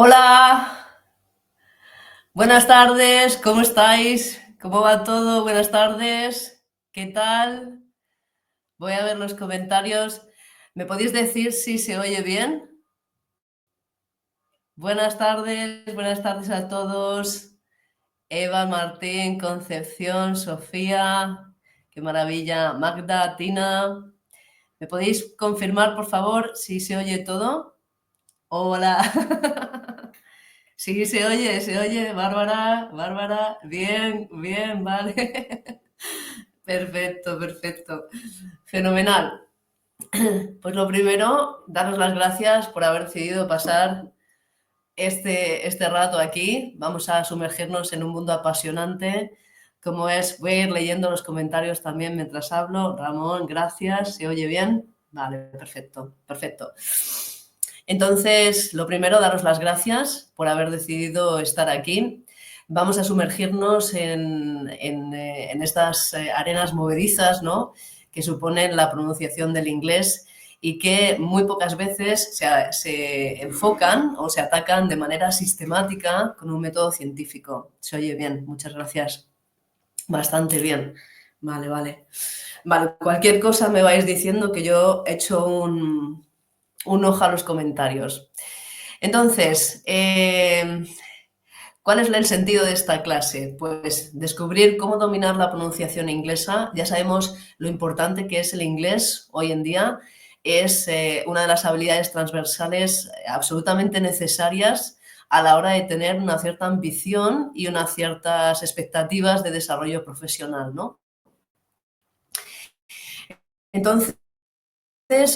Hola, buenas tardes, ¿cómo estáis? ¿Cómo va todo? Buenas tardes, ¿qué tal? Voy a ver los comentarios. ¿Me podéis decir si se oye bien? Buenas tardes a todos. Eva, Martín, Concepción, Sofía, qué maravilla. Magda, Tina, ¿me podéis confirmar, por favor, si se oye todo? Hola. Sí, se oye, Bárbara, Bárbara, bien, bien, vale. Perfecto, perfecto. Fenomenal. Pues lo primero, daros las gracias por haber decidido pasar este rato aquí. Vamos a sumergirnos en un mundo apasionante, como es, voy a ir leyendo los comentarios también mientras hablo. Ramón, gracias, ¿se oye bien? Vale, perfecto, perfecto. Entonces, lo primero, daros las gracias por haber decidido estar aquí. Vamos a sumergirnos en estas arenas movedizas, ¿no?, que suponen la pronunciación del inglés y que muy pocas veces se enfocan o se atacan de manera sistemática con un método científico. Se oye bien, muchas gracias. Bastante bien. Vale, vale. Vale, cualquier cosa me vais diciendo que yo echo un ojo a los comentarios. Entonces, ¿cuál es el sentido de esta clase? Pues descubrir cómo dominar la pronunciación inglesa. Ya sabemos lo importante que es el inglés hoy en día. Es una de las habilidades transversales absolutamente necesarias a la hora de tener una cierta ambición y unas ciertas expectativas de desarrollo profesional, ¿no? Entonces,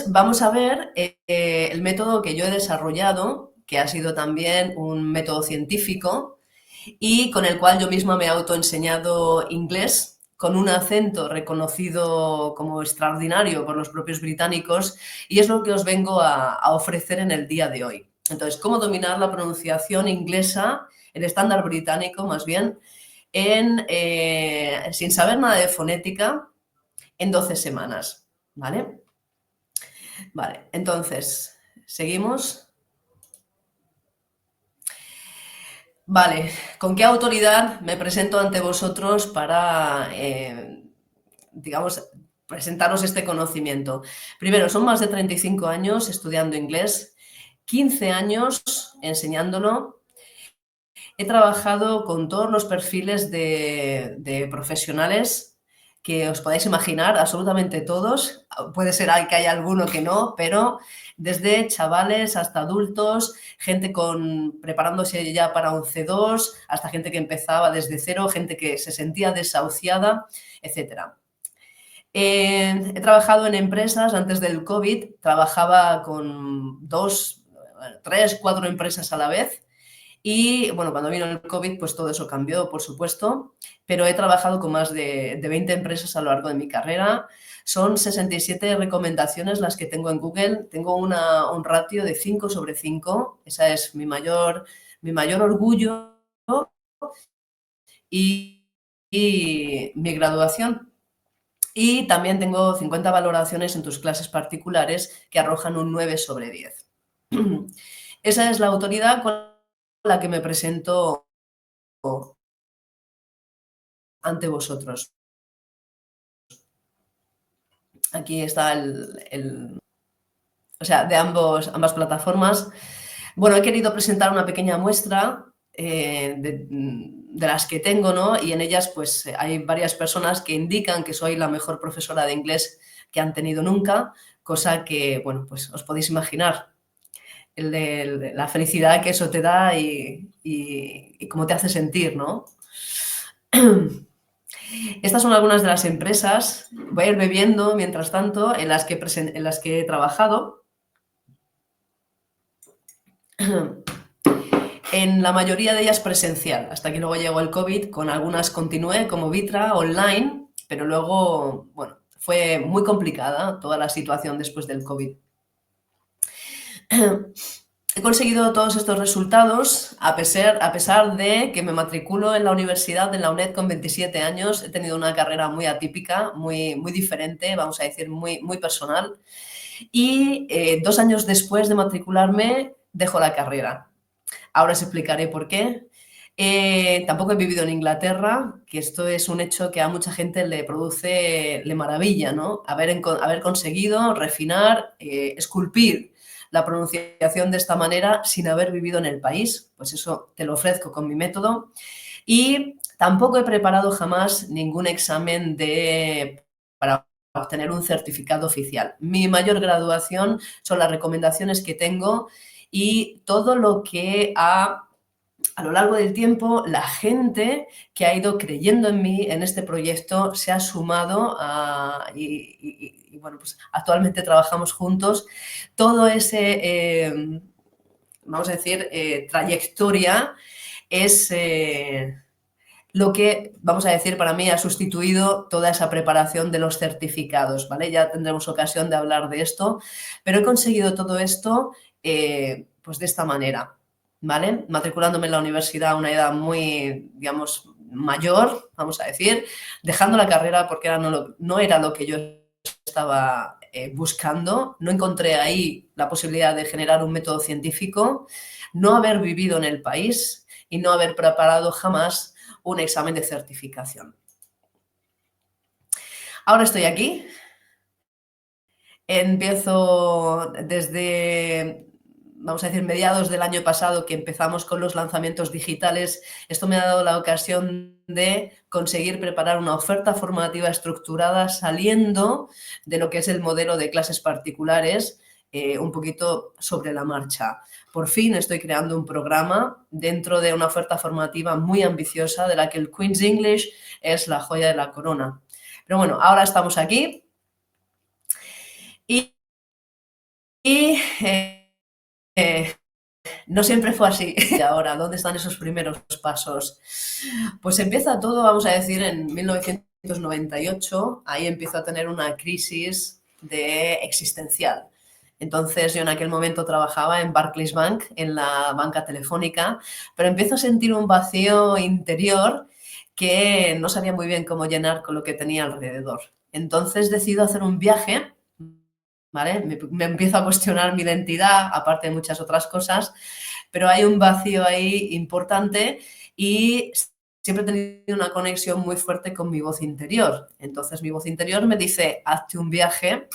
vamos a ver el método que yo he desarrollado, que ha sido también un método científico y con el cual yo misma me he autoenseñado inglés con un acento reconocido como extraordinario por los propios británicos, y es lo que os vengo a ofrecer en el día de hoy. Entonces, cómo dominar la pronunciación inglesa, el estándar británico más bien, sin saber nada de fonética, en 12 semanas. ¿Vale? Vale, entonces, seguimos. Vale, ¿con qué autoridad me presento ante vosotros para, digamos, presentaros este conocimiento? Primero, son más de 35 años estudiando inglés, 15 años enseñándolo. He trabajado con todos los perfiles de profesionales que os podáis imaginar, absolutamente todos. Puede ser que haya alguno que no, pero desde chavales hasta adultos, gente preparándose ya para un C2, hasta gente que empezaba desde cero, gente que se sentía desahuciada, etcétera. He trabajado en empresas antes del COVID, trabajaba con 2, 3, 4 empresas a la vez. Y bueno, cuando vino el COVID, pues todo eso cambió, por supuesto, pero he trabajado con más de 20 empresas a lo largo de mi carrera. Son 67 recomendaciones las que tengo en Google. Tengo un ratio de 5 sobre 5. Esa es mi mayor orgullo y, y mi graduación. Y también tengo 50 valoraciones en tus clases particulares que arrojan un 9 sobre 10. Esa es la autoridad con la que me presento ante vosotros. Aquí está o sea, de ambas plataformas. Bueno, he querido presentar una pequeña muestra de las que tengo, ¿no? Y en ellas pues hay varias personas que indican que soy la mejor profesora de inglés que han tenido nunca, cosa que, bueno, pues os podéis imaginar la felicidad que eso te da y cómo te hace sentir, ¿no? Estas son algunas de las empresas, voy a ir bebiendo mientras tanto, en las que he trabajado. En la mayoría de ellas presencial, hasta que luego llegó el COVID, con algunas continué como Vitra online, pero luego, bueno, fue muy complicada toda la situación después del COVID. He conseguido todos estos resultados a pesar de que me matriculo en la universidad de la UNED con 27 años. He tenido una carrera muy atípica, muy, muy diferente, vamos a decir, muy, muy personal. Y 2 años después de matricularme, dejo la carrera. Ahora os explicaré por qué. Tampoco he vivido en Inglaterra, que esto es un hecho que a mucha gente le maravilla, ¿no? Haber conseguido refinar, esculpir la pronunciación de esta manera sin haber vivido en el país. Pues eso te lo ofrezco con mi método. Y tampoco he preparado jamás ningún examen para obtener un certificado oficial. Mi mayor graduación son las recomendaciones que tengo y todo lo que a lo largo del tiempo, la gente que ha ido creyendo en mí, en este proyecto, se ha sumado y bueno, pues actualmente trabajamos juntos. Todo ese, vamos a decir, trayectoria es lo que, vamos a decir, para mí ha sustituido toda esa preparación de los certificados, ¿vale? Ya tendremos ocasión de hablar de esto, pero he conseguido todo esto pues de esta manera, ¿vale? Matriculándome en la universidad a una edad muy, digamos, mayor, vamos a decir, dejando la carrera porque no era lo que yo estaba buscando, no encontré ahí la posibilidad de generar un método científico, no haber vivido en el país y no haber preparado jamás un examen de certificación. Ahora estoy aquí. Empiezo desde, vamos a decir, mediados del año pasado que empezamos con los lanzamientos digitales. Esto me ha dado la ocasión de conseguir preparar una oferta formativa estructurada saliendo de lo que es el modelo de clases particulares, un poquito sobre la marcha. Por fin estoy creando un programa dentro de una oferta formativa muy ambiciosa de la que el Queen's English es la joya de la corona. Pero bueno, ahora estamos aquí y eh, no siempre fue así. Y ahora, ¿dónde están esos primeros pasos? Pues empieza todo, vamos a decir, en 1998. Ahí empiezo a tener una crisis existencial. Entonces yo en aquel momento trabajaba en Barclays Bank, en la banca telefónica, pero empiezo a sentir un vacío interior que no sabía muy bien cómo llenar con lo que tenía alrededor. Entonces decido hacer un viaje, ¿vale? Me empiezo a cuestionar mi identidad, aparte de muchas otras cosas, pero hay un vacío ahí importante y siempre he tenido una conexión muy fuerte con mi voz interior. Entonces mi voz interior me dice, hazte un viaje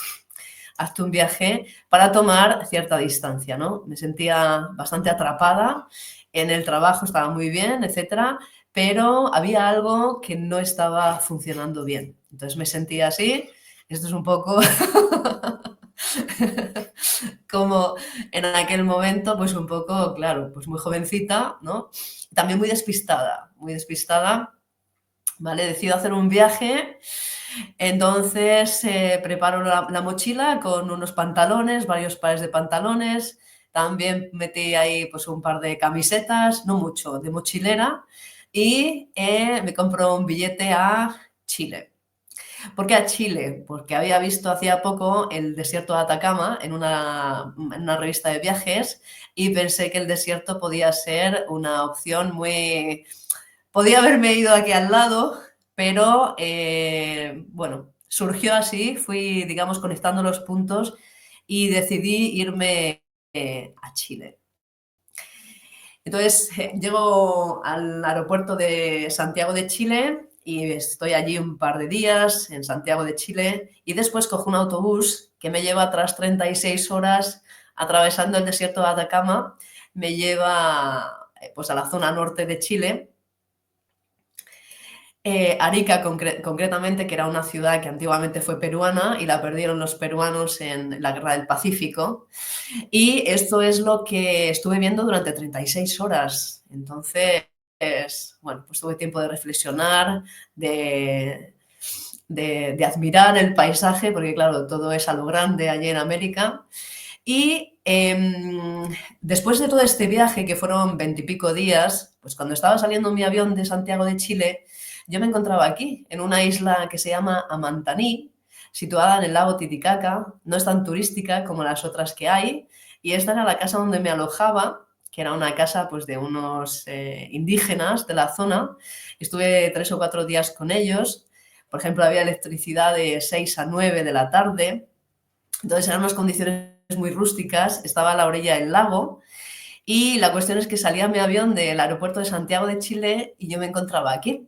para tomar cierta distancia, ¿no? Me sentía bastante atrapada en el trabajo, estaba muy bien, etcétera, pero había algo que no estaba funcionando bien. Entonces me sentía así. Esto es un poco como en aquel momento, pues un poco, claro, pues muy jovencita, ¿no? También muy despistada, ¿vale? Decido hacer un viaje, entonces preparo la mochila con unos pantalones, varios pares de pantalones, también metí ahí pues un par de camisetas, no mucho, de mochilera, y me compro un billete a Chile. ¿Por qué a Chile? Porque había visto hacía poco el desierto de Atacama en una revista de viajes y pensé que el desierto podía ser una opción muy... Podía haberme ido aquí al lado, pero bueno, surgió así, fui, digamos, conectando los puntos y decidí irme a Chile. Entonces, llego al aeropuerto de Santiago de Chile y estoy allí un par de días en Santiago de Chile y después cojo un autobús que me lleva tras 36 horas atravesando el desierto de Atacama, me lleva pues a la zona norte de Chile. Arica concretamente, que era una ciudad que antiguamente fue peruana y la perdieron los peruanos en la Guerra del Pacífico. Y esto es lo que estuve viendo durante 36 horas. Entonces, bueno, pues tuve tiempo de reflexionar, de admirar el paisaje, porque claro, todo es a lo grande allí en América. Y después de todo este viaje, que fueron 20 y pico días, pues cuando estaba saliendo mi avión de Santiago de Chile, yo me encontraba aquí, en una isla que se llama Amantaní, situada en el lago Titicaca. No es tan turística como las otras que hay, y esta era la casa donde me alojaba, que era una casa pues, de unos indígenas de la zona. Estuve 3 o 4 días con ellos. Por ejemplo, había electricidad de 6 a 9 de la tarde. Entonces eran unas condiciones muy rústicas. Estaba a la orilla del lago Y la cuestión es que salía mi avión del aeropuerto de Santiago de Chile y yo me encontraba aquí.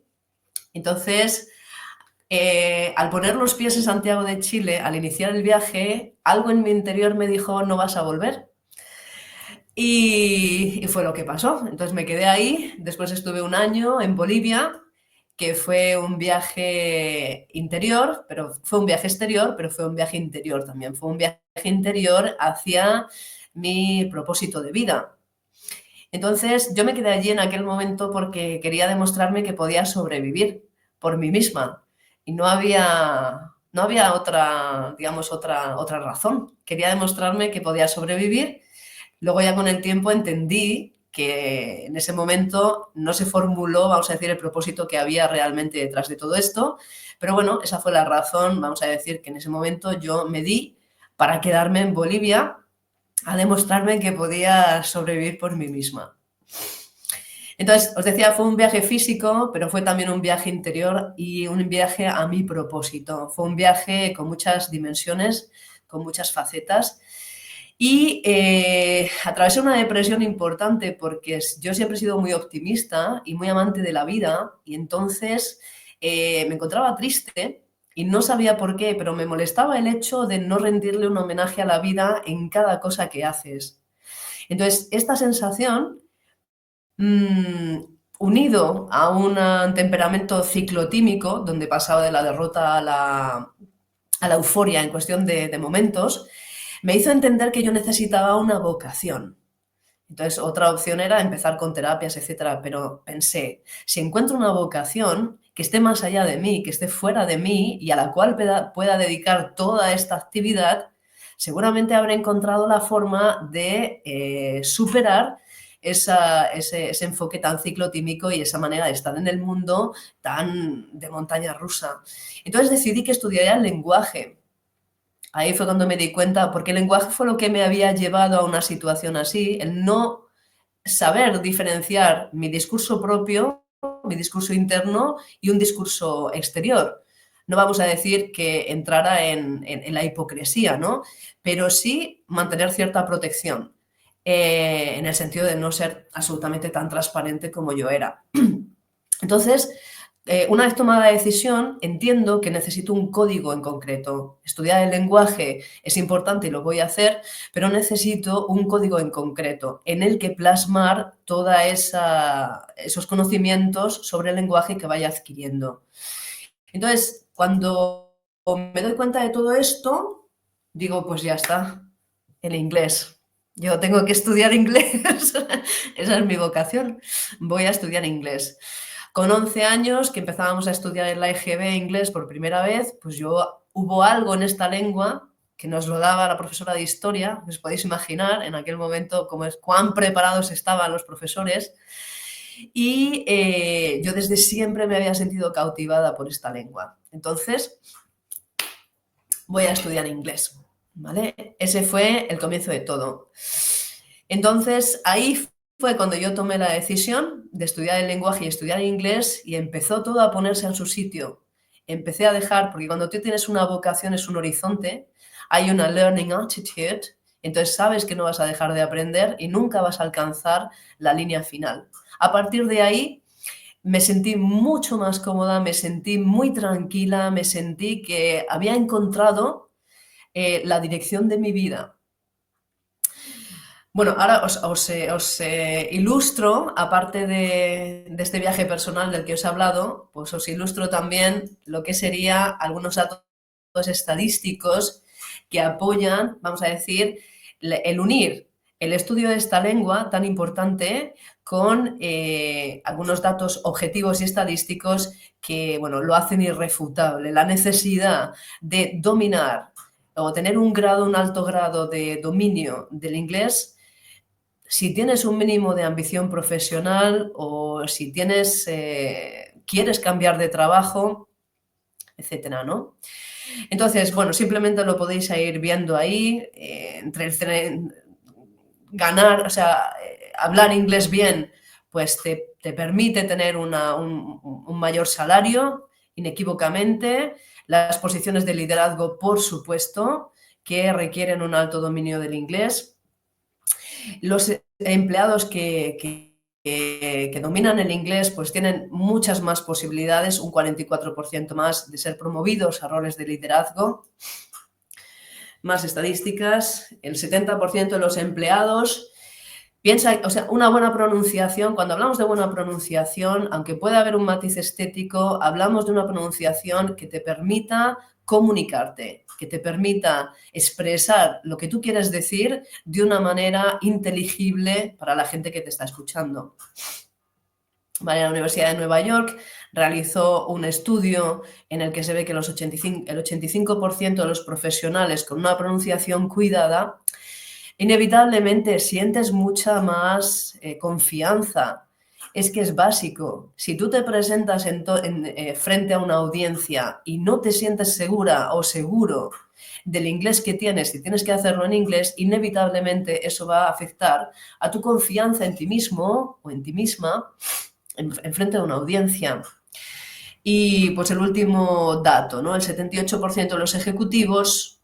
Entonces, al poner los pies en Santiago de Chile, al iniciar el viaje, algo en mi interior me dijo, no vas a volver. Y fue lo que pasó. Entonces me quedé ahí, después estuve un año en Bolivia, que fue un viaje interior, pero fue un viaje exterior, pero fue un viaje interior también. Fue un viaje interior hacia mi propósito de vida. Entonces yo me quedé allí en aquel momento porque quería demostrarme que podía sobrevivir por mí misma y no había otra, digamos, otra razón. Quería demostrarme que podía sobrevivir. Luego ya con el tiempo entendí que en ese momento no se formuló, vamos a decir, el propósito que había realmente detrás de todo esto, pero bueno, esa fue la razón, vamos a decir, que en ese momento yo me di para quedarme en Bolivia a demostrarme que podía sobrevivir por mí misma. Entonces, os decía, fue un viaje físico, pero fue también un viaje interior y un viaje a mi propósito. Fue un viaje con muchas dimensiones, con muchas facetas. Y atravesé una depresión importante porque yo siempre he sido muy optimista y muy amante de la vida y entonces me encontraba triste y no sabía por qué, pero me molestaba el hecho de no rendirle un homenaje a la vida en cada cosa que haces. Entonces, esta sensación, mmm, unido a un temperamento ciclotímico, donde pasaba de la derrota a la euforia en cuestión de momentos, me hizo entender que yo necesitaba una vocación. Entonces, otra opción era empezar con terapias, etcétera, pero pensé, si encuentro una vocación que esté más allá de mí, que esté fuera de mí y a la cual pueda dedicar toda esta actividad, seguramente habré encontrado la forma de superar ese enfoque tan ciclotímico y esa manera de estar en el mundo tan de montaña rusa. Entonces decidí que estudiaría el lenguaje. Ahí fue cuando me di cuenta, porque el lenguaje fue lo que me había llevado a una situación así, el no saber diferenciar mi discurso propio, mi discurso interno y un discurso exterior. No vamos a decir que entrara en la hipocresía, ¿no? Pero sí mantener cierta protección, en el sentido de no ser absolutamente tan transparente como yo era. Entonces, una vez tomada la decisión, entiendo que necesito un código en concreto. Estudiar el lenguaje es importante y lo voy a hacer, pero necesito un código en concreto en el que plasmar todos esos conocimientos sobre el lenguaje que vaya adquiriendo. Entonces, cuando me doy cuenta de todo esto, digo, pues ya está, el inglés. Yo tengo que estudiar inglés, esa es mi vocación, voy a estudiar inglés. Con 11 años, que empezábamos a estudiar en la EGB inglés por primera vez, pues hubo algo en esta lengua que nos lo daba la profesora de historia, os podéis imaginar en aquel momento cuán preparados estaban los profesores, y yo desde siempre me había sentido cautivada por esta lengua. Entonces, voy a estudiar inglés, ¿vale? Ese fue el comienzo de todo. Entonces, ahí fue cuando yo tomé la decisión de estudiar el lenguaje y estudiar inglés y empezó todo a ponerse en su sitio. Empecé a dejar, porque cuando tú tienes una vocación es un horizonte, hay una learning attitude, entonces sabes que no vas a dejar de aprender y nunca vas a alcanzar la línea final. A partir de ahí me sentí mucho más cómoda, me sentí muy tranquila, me sentí que había encontrado la dirección de mi vida. Bueno, ahora os ilustro, aparte de este viaje personal del que os he hablado, pues os ilustro también lo que sería algunos datos estadísticos que apoyan, vamos a decir, el unir el estudio de esta lengua tan importante con algunos datos objetivos y estadísticos que, bueno, lo hacen irrefutable. La necesidad de dominar o tener un alto grado de dominio del inglés, si tienes un mínimo de ambición profesional o si quieres cambiar de trabajo, etcétera, ¿no? Entonces, bueno, simplemente lo podéis ir viendo ahí, ganar, o sea, hablar inglés bien, pues te permite tener un mayor salario, inequívocamente, las posiciones de liderazgo, por supuesto, que requieren un alto dominio del inglés. Los empleados que dominan el inglés pues tienen muchas más posibilidades, un 44% más de ser promovidos a roles de liderazgo. Más estadísticas, el 70% de los empleados piensa, o sea, una buena pronunciación, cuando hablamos de buena pronunciación, aunque pueda haber un matiz estético, hablamos de una pronunciación que te permita comunicarte, que te permita expresar lo que tú quieres decir de una manera inteligible para la gente que te está escuchando. Vale, la Universidad de Nueva York realizó un estudio en el que se ve que el 85% de los profesionales con una pronunciación cuidada inevitablemente sientes mucha más confianza. Es que es básico. Si tú te presentas frente a una audiencia y no te sientes segura o seguro del inglés que tienes y tienes que hacerlo en inglés, inevitablemente eso va a afectar a tu confianza en ti mismo o en ti misma en frente a una audiencia. Y pues el último dato, ¿no? El 78% de los ejecutivos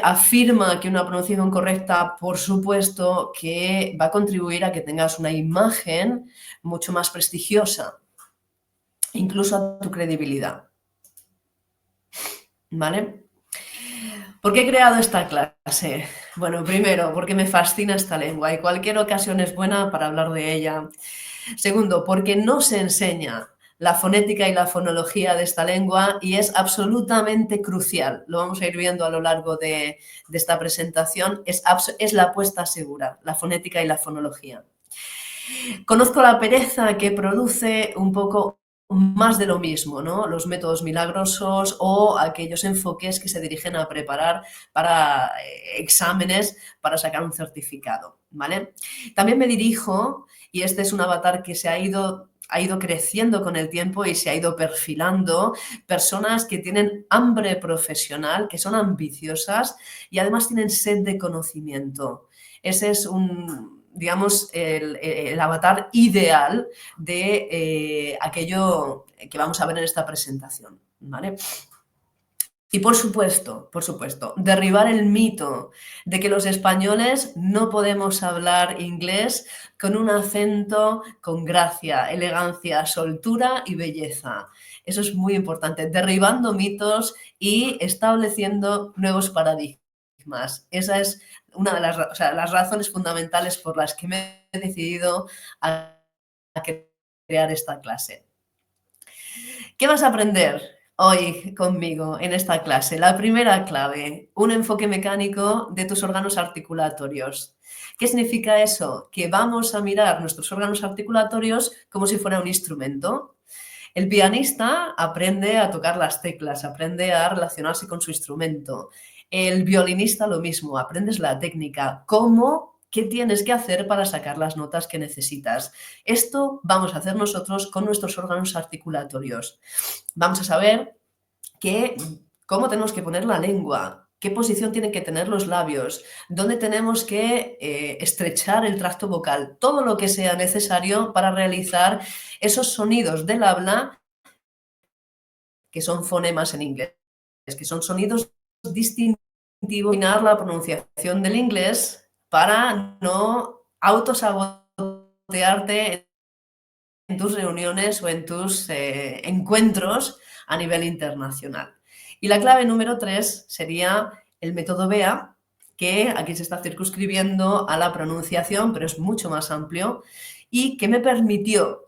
afirma que una pronunciación correcta, por supuesto, que va a contribuir a que tengas una imagen mucho más prestigiosa, incluso a tu credibilidad. ¿Vale? ¿Por qué he creado esta clase? Bueno, primero, porque me fascina esta lengua y cualquier ocasión es buena para hablar de ella. Segundo, porque no se enseña la fonética y la fonología de esta lengua y es absolutamente crucial. Lo vamos a ir viendo a lo largo de esta presentación. Es la apuesta segura, la fonética y la fonología. Conozco la pereza que produce un poco más de lo mismo, ¿no? Los métodos milagrosos o aquellos enfoques que se dirigen a preparar para exámenes para sacar un certificado, ¿vale? También me dirijo, y este es un avatar que ha ido creciendo con el tiempo y se ha ido perfilando, personas que tienen hambre profesional, que son ambiciosas y además tienen sed de conocimiento. Ese es digamos, el avatar ideal de aquello que vamos a ver en esta presentación, ¿vale? Y por supuesto, derribar el mito de que los españoles no podemos hablar inglés con un acento con gracia, elegancia, soltura y belleza. Eso es muy importante, derribando mitos y estableciendo nuevos paradigmas. Esa es una de las razones fundamentales por las que me he decidido a crear esta clase. ¿Qué vas a aprender hoy conmigo en esta clase? La primera clave, un enfoque mecánico de tus órganos articulatorios. ¿Qué significa eso? Que vamos a mirar nuestros órganos articulatorios como si fuera un instrumento. El pianista aprende a tocar las teclas, aprende a relacionarse con su instrumento. El violinista lo mismo, aprendes la técnica, qué tienes que hacer para sacar las notas que necesitas. Esto vamos a hacer nosotros con nuestros órganos articulatorios. Vamos a saber cómo tenemos que poner la lengua, qué posición tienen que tener los labios, dónde tenemos que estrechar el tracto vocal, todo lo que sea necesario para realizar esos sonidos del habla que son fonemas en inglés, que son sonidos distintivos, dominar la pronunciación del inglés para no autosabotearte en tus reuniones o en tus encuentros a nivel internacional. Y la clave número 3 sería el método BEA, que aquí se está circunscribiendo a la pronunciación, pero es mucho más amplio, y que me permitió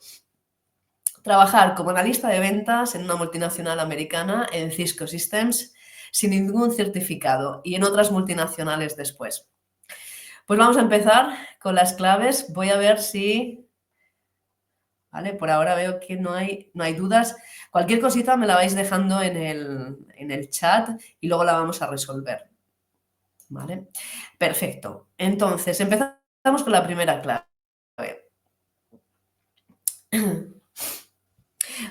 trabajar como analista de ventas en una multinacional americana, en Cisco Systems, sin ningún certificado y en otras multinacionales después. Pues vamos a empezar con las claves. Voy a ver si... ¿Vale? Por ahora veo que no hay dudas. Cualquier cosita me la vais dejando en el chat y luego la vamos a resolver. ¿Vale? Perfecto. Entonces, empezamos con la primera clave.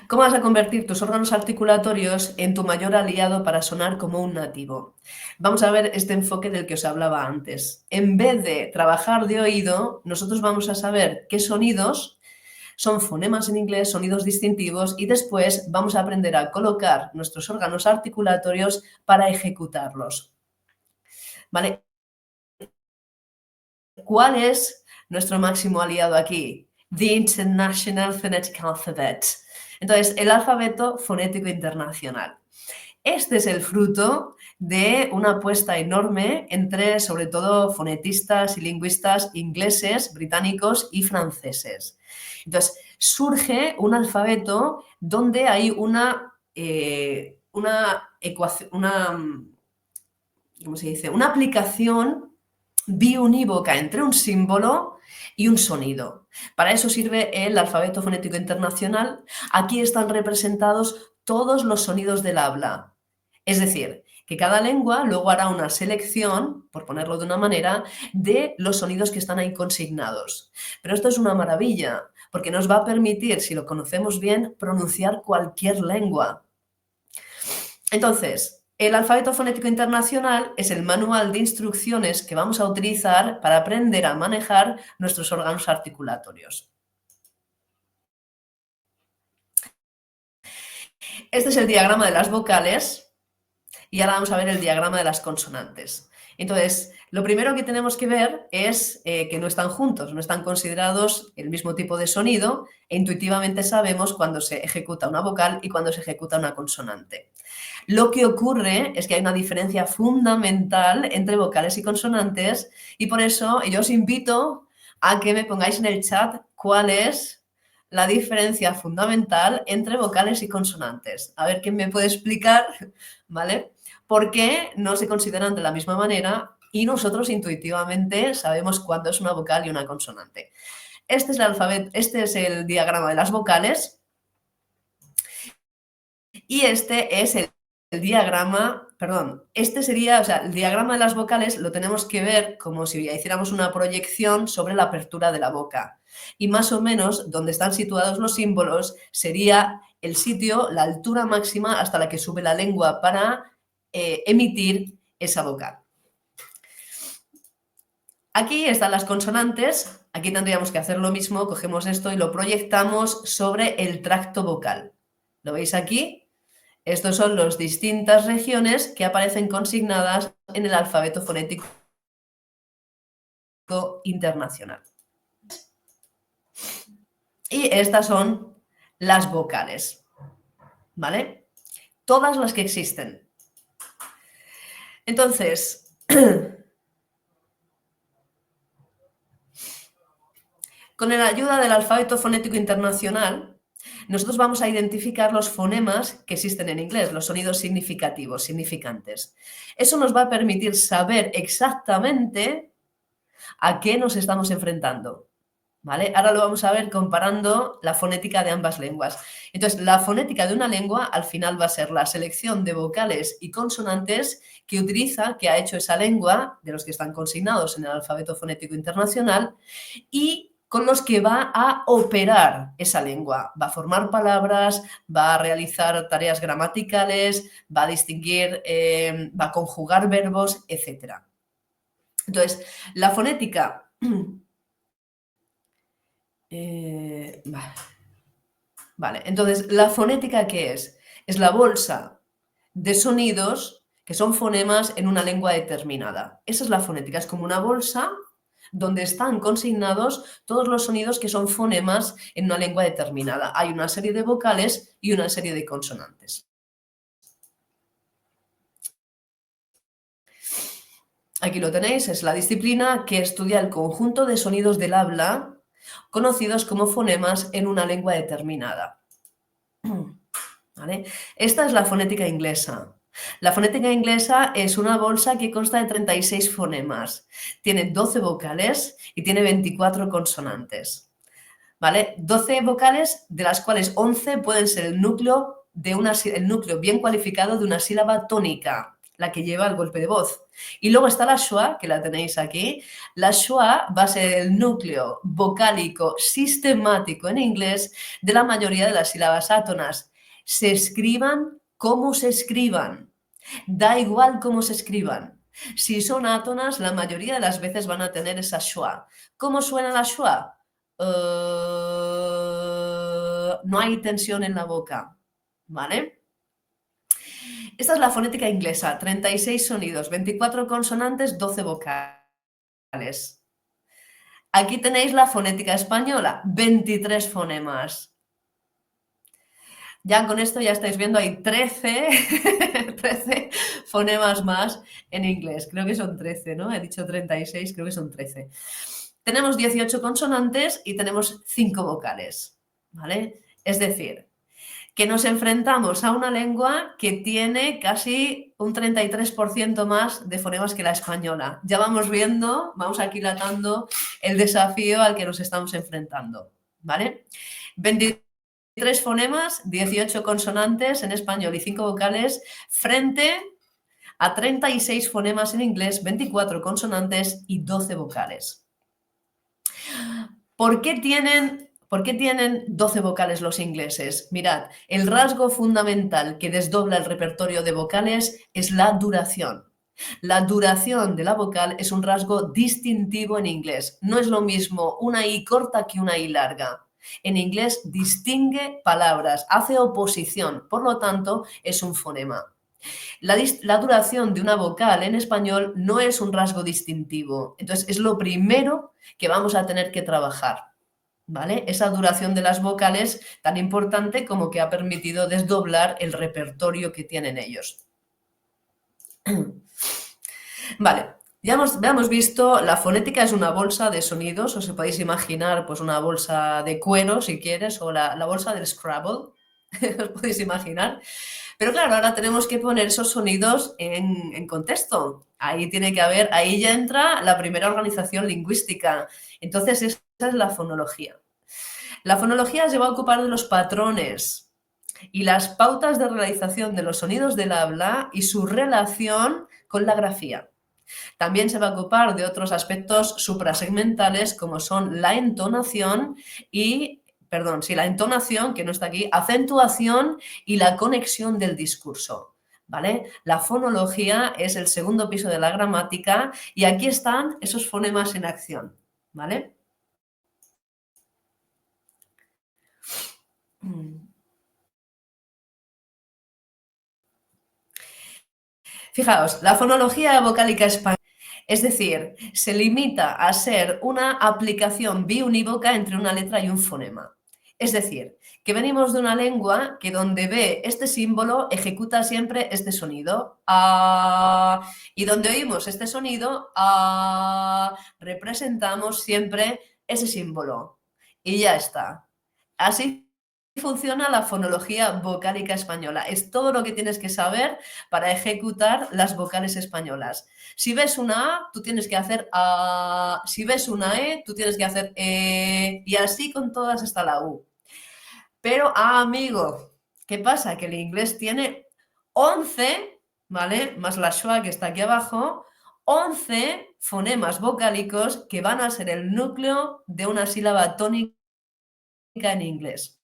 ¿Cómo vas a convertir tus órganos articulatorios en tu mayor aliado para sonar como un nativo? Vamos a ver este enfoque del que os hablaba antes. En vez de trabajar de oído, nosotros vamos a saber qué sonidos son fonemas en inglés, sonidos distintivos, y después vamos a aprender a colocar nuestros órganos articulatorios para ejecutarlos. ¿Vale? ¿Cuál es nuestro máximo aliado aquí? The International Phonetic Alphabet. Entonces, el alfabeto fonético internacional. Este es el fruto de una apuesta enorme entre, sobre todo, fonetistas y lingüistas ingleses, británicos y franceses. Entonces, surge un alfabeto donde hay una ecuación, ¿cómo se dice? Una aplicación biunívoca entre un símbolo y un sonido. Para eso sirve el alfabeto fonético internacional. Aquí están representados todos los sonidos del habla. Es decir, que cada lengua luego hará una selección, por ponerlo de una manera, de los sonidos que están ahí consignados. Pero esto es una maravilla, porque nos va a permitir, si lo conocemos bien, pronunciar cualquier lengua. Entonces, el alfabeto fonético internacional es el manual de instrucciones que vamos a utilizar para aprender a manejar nuestros órganos articulatorios. Este es el diagrama de las vocales y ahora vamos a ver el diagrama de las consonantes. Entonces, lo primero que tenemos que ver es que no están juntos, no están considerados el mismo tipo de sonido e intuitivamente sabemos cuando se ejecuta una vocal y cuando se ejecuta una consonante. Lo que ocurre es que hay una diferencia fundamental entre vocales y consonantes y por eso yo os invito a que me pongáis en el chat cuál es la diferencia fundamental entre vocales y consonantes. A ver quién me puede explicar, ¿vale? ¿Por qué no se consideran de la misma manera y nosotros intuitivamente sabemos cuándo es una vocal y una consonante? Este es el alfabeto, este es el diagrama de las vocales y este es el diagrama, perdón, este sería, o sea, el diagrama de las vocales lo tenemos que ver como si hiciéramos una proyección sobre la apertura de la boca. Y más o menos donde están situados los símbolos sería el sitio, la altura máxima hasta la que sube la lengua para emitir esa vocal. Aquí están las consonantes, aquí tendríamos que hacer lo mismo, cogemos esto y lo proyectamos sobre el tracto vocal. ¿Lo veis aquí? Estos son las distintas regiones que aparecen consignadas en el alfabeto fonético internacional. Y estas son las vocales, ¿vale? Todas las que existen. Entonces, con la ayuda del alfabeto fonético internacional, nosotros vamos a identificar los fonemas que existen en inglés, los sonidos significativos, significantes. Eso nos va a permitir saber exactamente a qué nos estamos enfrentando, ¿vale? Ahora lo vamos a ver comparando la fonética de ambas lenguas. Entonces, la fonética de una lengua al final va a ser la selección de vocales y consonantes que utiliza, que ha hecho esa lengua, de los que están consignados en el alfabeto fonético internacional, y con los que va a operar esa lengua. Va a formar palabras, va a realizar tareas gramaticales, va a distinguir, va a conjugar verbos, etc. Entonces, la fonética... Vale, entonces, ¿la fonética qué es? Es la bolsa de sonidos que son fonemas en una lengua determinada. Esa es la fonética, es como una bolsa donde están consignados todos los sonidos que son fonemas en una lengua determinada. Hay una serie de vocales y una serie de consonantes. Aquí lo tenéis, es la disciplina que estudia el conjunto de sonidos del habla conocidos como fonemas en una lengua determinada. ¿Vale? Esta es la fonética inglesa. La fonética inglesa es una bolsa que consta de 36 fonemas. Tiene 12 vocales y tiene 24 consonantes. ¿Vale? 12 vocales, de las cuales 11 pueden ser el núcleo bien cualificado de una sílaba tónica, la que lleva el golpe de voz. Y luego está la schwa, que la tenéis aquí. La schwa va a ser el núcleo vocálico sistemático en inglés de la mayoría de las sílabas átonas. Se escriban como se escriban. Da igual cómo se escriban. Si son átonas, la mayoría de las veces van a tener esa schwa. ¿Cómo suena la schwa? No hay tensión en la boca, ¿vale? Esta es la fonética inglesa, 36 sonidos, 24 consonantes, 12 vocales. Aquí tenéis la fonética española, 23 fonemas. Ya con esto ya estáis viendo, hay 13, 13 fonemas más en inglés. Creo que son 13, ¿no? He dicho 36, creo que son 13. Tenemos 18 consonantes y tenemos 5 vocales, ¿vale? Es decir, que nos enfrentamos a una lengua que tiene casi un 33% más de fonemas que la española. Ya vamos viendo, vamos aquilatando el desafío al que nos estamos enfrentando, ¿vale? 23 fonemas, 18 consonantes en español y 5 vocales frente a 36 fonemas en inglés, 24 consonantes y 12 vocales. ¿Por qué tienen 12 vocales los ingleses? Mirad, el rasgo fundamental que desdobla el repertorio de vocales es la duración. La duración de la vocal es un rasgo distintivo en inglés. No es lo mismo una I corta que una I larga. En inglés distingue palabras, hace oposición, por lo tanto es un fonema. La duración de una vocal en español no es un rasgo distintivo, entonces es lo primero que vamos a tener que trabajar, ¿vale? Esa duración de las vocales tan importante como que ha permitido desdoblar el repertorio que tienen ellos. Vale, ya hemos visto, la fonética es una bolsa de sonidos, os podéis imaginar pues una bolsa de cuero si quieres, o la bolsa del Scrabble, os podéis imaginar. Pero claro, ahora tenemos que poner esos sonidos en contexto. Ahí tiene que haber, ahí ya entra la primera organización lingüística. Entonces, esa es la fonología. La fonología se va a ocupar de los patrones y las pautas de realización de los sonidos del habla y su relación con la grafía. También se va a ocupar de otros aspectos suprasegmentales como son la entonación la entonación, que no está aquí, acentuación y la conexión del discurso, ¿vale? La fonología es el segundo piso de la gramática y aquí están esos fonemas en acción, ¿vale? Fijaos, la fonología vocálica española, es decir, se limita a ser una aplicación biunívoca entre una letra y un fonema. Es decir, que venimos de una lengua que donde ve este símbolo ejecuta siempre este sonido. Y donde oímos este sonido, representamos siempre ese símbolo. Y ya está. Así funciona la fonología vocálica española. Es todo lo que tienes que saber para ejecutar las vocales españolas. Si ves una A, tú tienes que hacer A. Si ves una E, tú tienes que hacer E. Y así con todas hasta la U. Pero, amigo, ¿qué pasa? Que el inglés tiene 11, ¿vale? Más la schwa que está aquí abajo, 11 fonemas vocálicos que van a ser el núcleo de una sílaba tónica en inglés.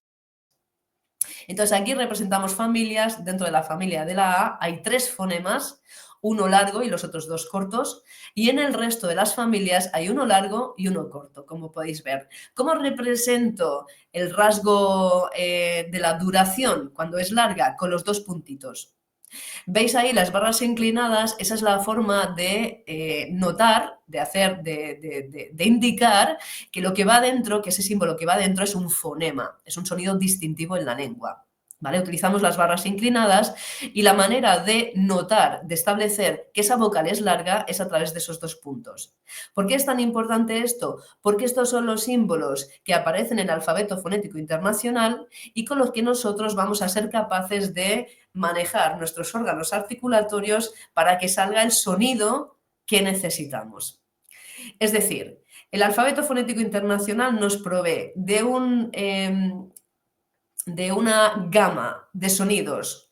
Entonces aquí representamos familias, dentro de la familia de la A hay 3 fonemas, uno largo y los otros 2 cortos, y en el resto de las familias hay uno largo y uno corto, como podéis ver. ¿Cómo represento el rasgo de la duración cuando es larga? Con los 2 puntitos. ¿Veis ahí las barras inclinadas? Esa es la forma de notar, de indicar que lo que va dentro, que ese símbolo que va dentro es un fonema, es un sonido distintivo en la lengua. ¿Vale? Utilizamos las barras inclinadas y la manera de notar, de establecer que esa vocal es larga es a través de esos 2 puntos. ¿Por qué es tan importante esto? Porque estos son los símbolos que aparecen en el alfabeto fonético internacional y con los que nosotros vamos a ser capaces de manejar nuestros órganos articulatorios para que salga el sonido que necesitamos. Es decir, el alfabeto fonético internacional nos provee de una gama de sonidos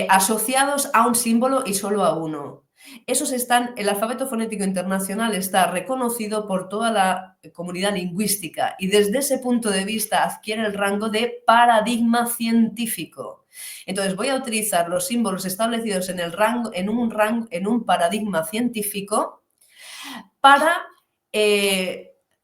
asociados a un símbolo y solo a uno. El alfabeto fonético internacional está reconocido por toda la comunidad lingüística y desde ese punto de vista adquiere el rango de paradigma científico. Entonces voy a utilizar los símbolos establecidos en un paradigma científico para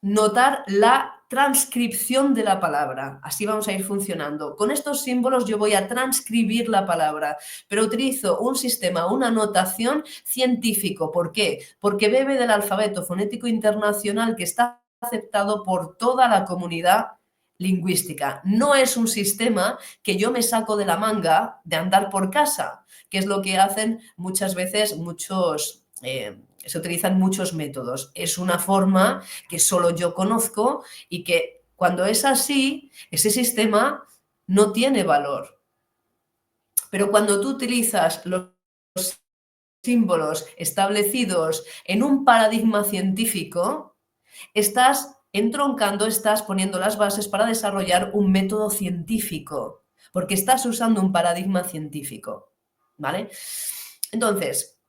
notar la transcripción de la palabra. Así vamos a ir funcionando. Con estos símbolos yo voy a transcribir la palabra, pero utilizo un sistema, una notación científico. ¿Por qué? Porque bebe del alfabeto fonético internacional que está aceptado por toda la comunidad lingüística. No es un sistema que yo me saco de la manga de andar por casa, que es lo que hacen muchas veces se utilizan muchos métodos. Es una forma que solo yo conozco y que cuando es así, ese sistema no tiene valor. Pero cuando tú utilizas los símbolos establecidos en un paradigma científico, estás entroncando, estás poniendo las bases para desarrollar un método científico, porque estás usando un paradigma científico, ¿vale? Entonces,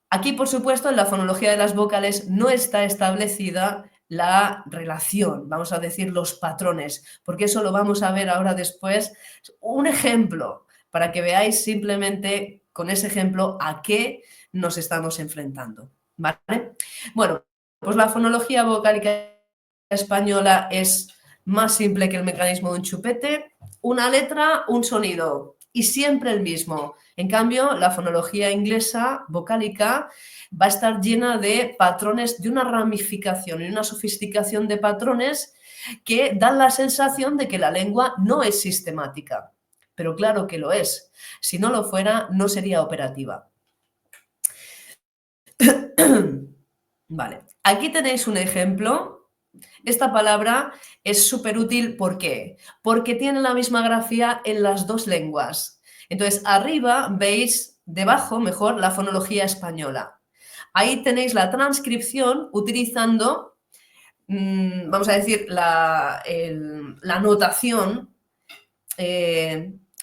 aquí, por supuesto, en la fonología de las vocales no está establecida la relación, vamos a decir los patrones, porque eso lo vamos a ver ahora después. Un ejemplo, para que veáis simplemente con ese ejemplo a qué nos estamos enfrentando, ¿vale? Bueno, pues la fonología vocálica española es más simple que el mecanismo de un chupete, una letra, un sonido, y siempre el mismo. En cambio, la fonología inglesa vocálica va a estar llena de patrones, de una ramificación y una sofisticación de patrones que dan la sensación de que la lengua no es sistemática. Pero claro que lo es. Si no lo fuera, no sería operativa. Vale, aquí tenéis un ejemplo. Esta palabra es súper útil, ¿por qué? Porque tiene la misma grafía en las dos lenguas. Entonces, arriba veis, debajo, mejor, la fonología española. Ahí tenéis la transcripción utilizando, vamos a decir, la notación.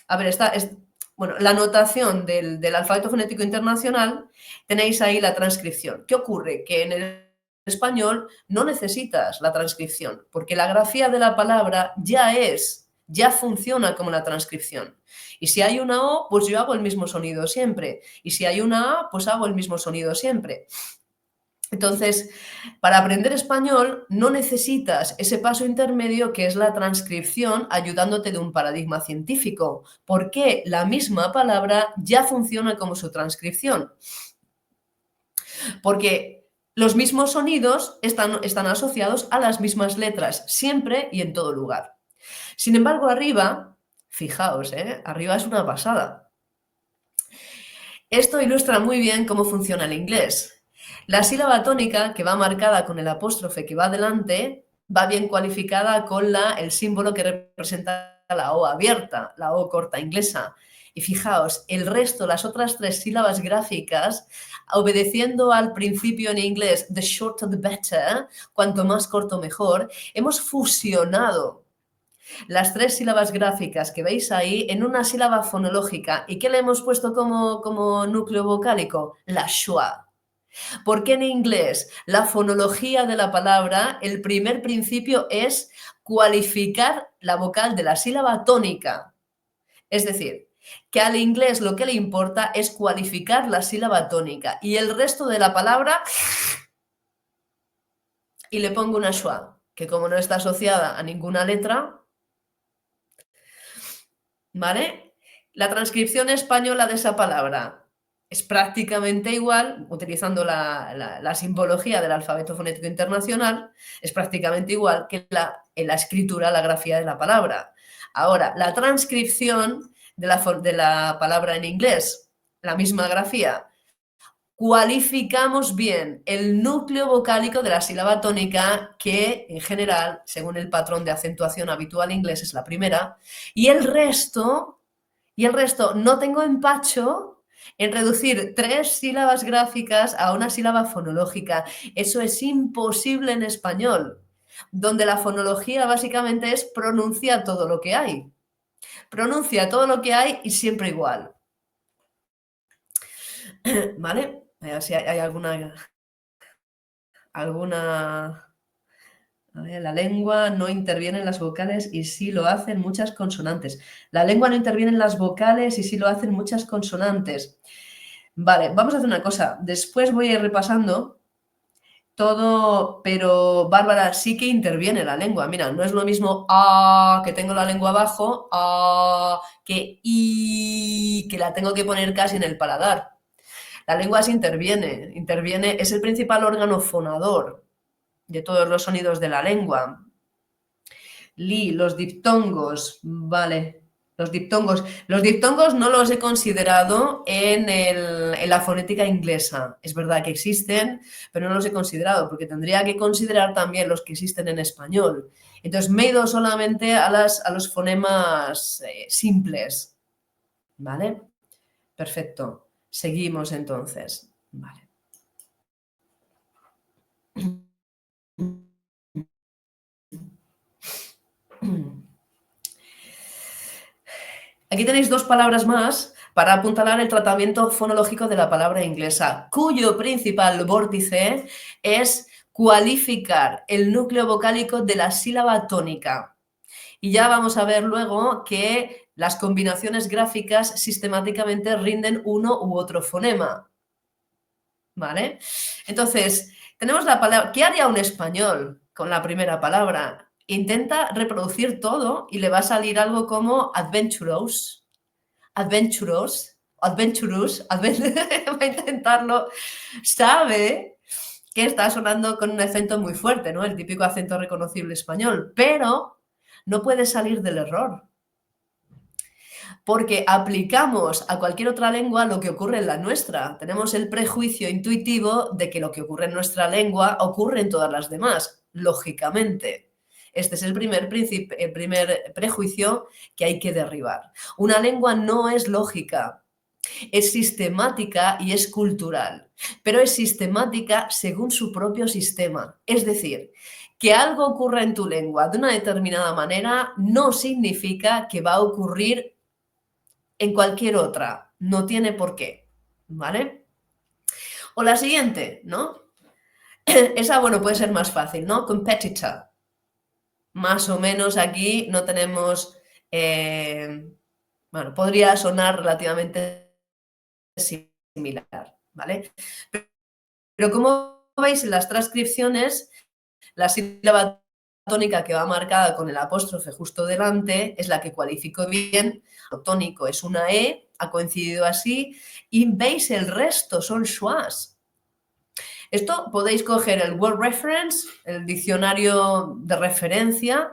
A ver, bueno, la notación del alfabeto fonético internacional, tenéis ahí la transcripción. ¿Qué ocurre? Que en el español no necesitas la transcripción, porque la grafía de la palabra ya funciona como la transcripción. Y si hay una O, pues yo hago el mismo sonido siempre. Y si hay una A, pues hago el mismo sonido siempre. Entonces, para aprender español no necesitas ese paso intermedio que es la transcripción ayudándote de un paradigma científico, porque la misma palabra ya funciona como su transcripción. Porque los mismos sonidos están asociados a las mismas letras, siempre y en todo lugar. Sin embargo, arriba, fijaos, arriba es una pasada. Esto ilustra muy bien cómo funciona el inglés. La sílaba tónica, que va marcada con el apóstrofe que va delante, va bien cualificada con el símbolo que representa la O abierta, la O corta inglesa. Y fijaos, el resto, las otras tres sílabas gráficas, obedeciendo al principio en inglés, the shorter the better, cuanto más corto mejor, hemos fusionado las tres sílabas gráficas que veis ahí en una sílaba fonológica. ¿Y qué le hemos puesto como núcleo vocálico? La schwa. Porque en inglés la fonología de la palabra, el primer principio es cualificar la vocal de la sílaba tónica. Es decir, que al inglés lo que le importa es cualificar la sílaba tónica y el resto de la palabra, y le pongo una schwa, que como no está asociada a ninguna letra, ¿vale? La transcripción española de esa palabra es prácticamente igual, utilizando la simbología del alfabeto fonético internacional, es prácticamente igual que en la escritura, la grafía de la palabra. Ahora, la transcripción de la palabra en inglés, la misma grafía, cualificamos bien el núcleo vocálico de la sílaba tónica, que en general, según el patrón de acentuación habitual inglés, es la primera, y el resto no tengo empacho en reducir tres sílabas gráficas a una sílaba fonológica. Eso es imposible en español, donde la fonología básicamente es pronuncia todo lo que hay. Pronuncia todo lo que hay y siempre igual. ¿Vale? A ver si hay alguna... A ver, la lengua no interviene en las vocales y sí lo hacen muchas consonantes. La lengua no interviene en las vocales y sí lo hacen muchas consonantes. Vale, vamos a hacer una cosa. Después voy a ir repasando todo, pero Bárbara, sí que interviene la lengua. Mira, no es lo mismo a que tengo la lengua abajo, a que i que la tengo que poner casi en el paladar. La lengua sí interviene, es el principal órgano fonador. de todos los sonidos de la lengua. Los diptongos, vale. Los diptongos no los he considerado en la fonética inglesa. Es verdad que existen, pero no los he considerado porque tendría que considerar también los que existen en español. Entonces me he ido solamente a los fonemas simples. ¿Vale? Perfecto. Seguimos entonces. Vale. Aquí tenéis dos palabras más para apuntalar el tratamiento fonológico de la palabra inglesa, cuyo principal vórtice es cualificar el núcleo vocálico de la sílaba tónica. Y ya vamos a ver luego que las combinaciones gráficas sistemáticamente rinden uno u otro fonema. ¿Vale? Entonces, tenemos la palabra. ¿Qué haría un español con la primera palabra? Intenta reproducir todo y le va a salir algo como adventurous, adventurous, adventurous, va a intentarlo. Sabe que está sonando con un acento muy fuerte, ¿no? El típico acento reconocible español, pero no puede salir del error. Porque aplicamos a cualquier otra lengua lo que ocurre en la nuestra. Tenemos el prejuicio intuitivo de que lo que ocurre en nuestra lengua ocurre en todas las demás, lógicamente. Este es el primer prejuicio que hay que derribar. Una lengua no es lógica, es sistemática y es cultural, pero es sistemática según su propio sistema. Es decir, que algo ocurra en tu lengua de una determinada manera no significa que va a ocurrir en cualquier otra. No tiene por qué, ¿vale? O la siguiente, ¿no? Esa, bueno, puede ser más fácil, ¿no? Competitor. Más o menos aquí no tenemos... bueno, podría sonar relativamente similar, ¿vale? Pero como veis en las transcripciones, la sílaba tónica que va marcada con el apóstrofe justo delante es la que cualifico bien. Lo tónico es una E, ha coincidido así, y veis el resto son schwas. Esto podéis coger el Word Reference, el diccionario de referencia,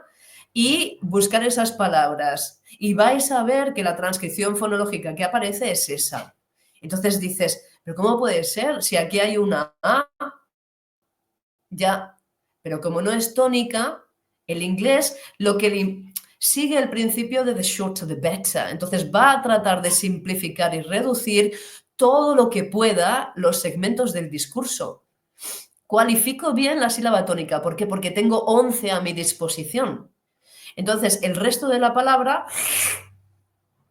y buscar esas palabras. Y vais a ver que la transcripción fonológica que aparece es esa. Entonces dices, ¿pero cómo puede ser? Si aquí hay una A, ya, pero como no es tónica, el inglés lo que sigue el principio de the shorter the better. Entonces va a tratar de simplificar y reducir todo lo que pueda los segmentos del discurso. Cualifico bien la sílaba tónica. ¿Por qué? Porque tengo 11 a mi disposición. Entonces, el resto de la palabra,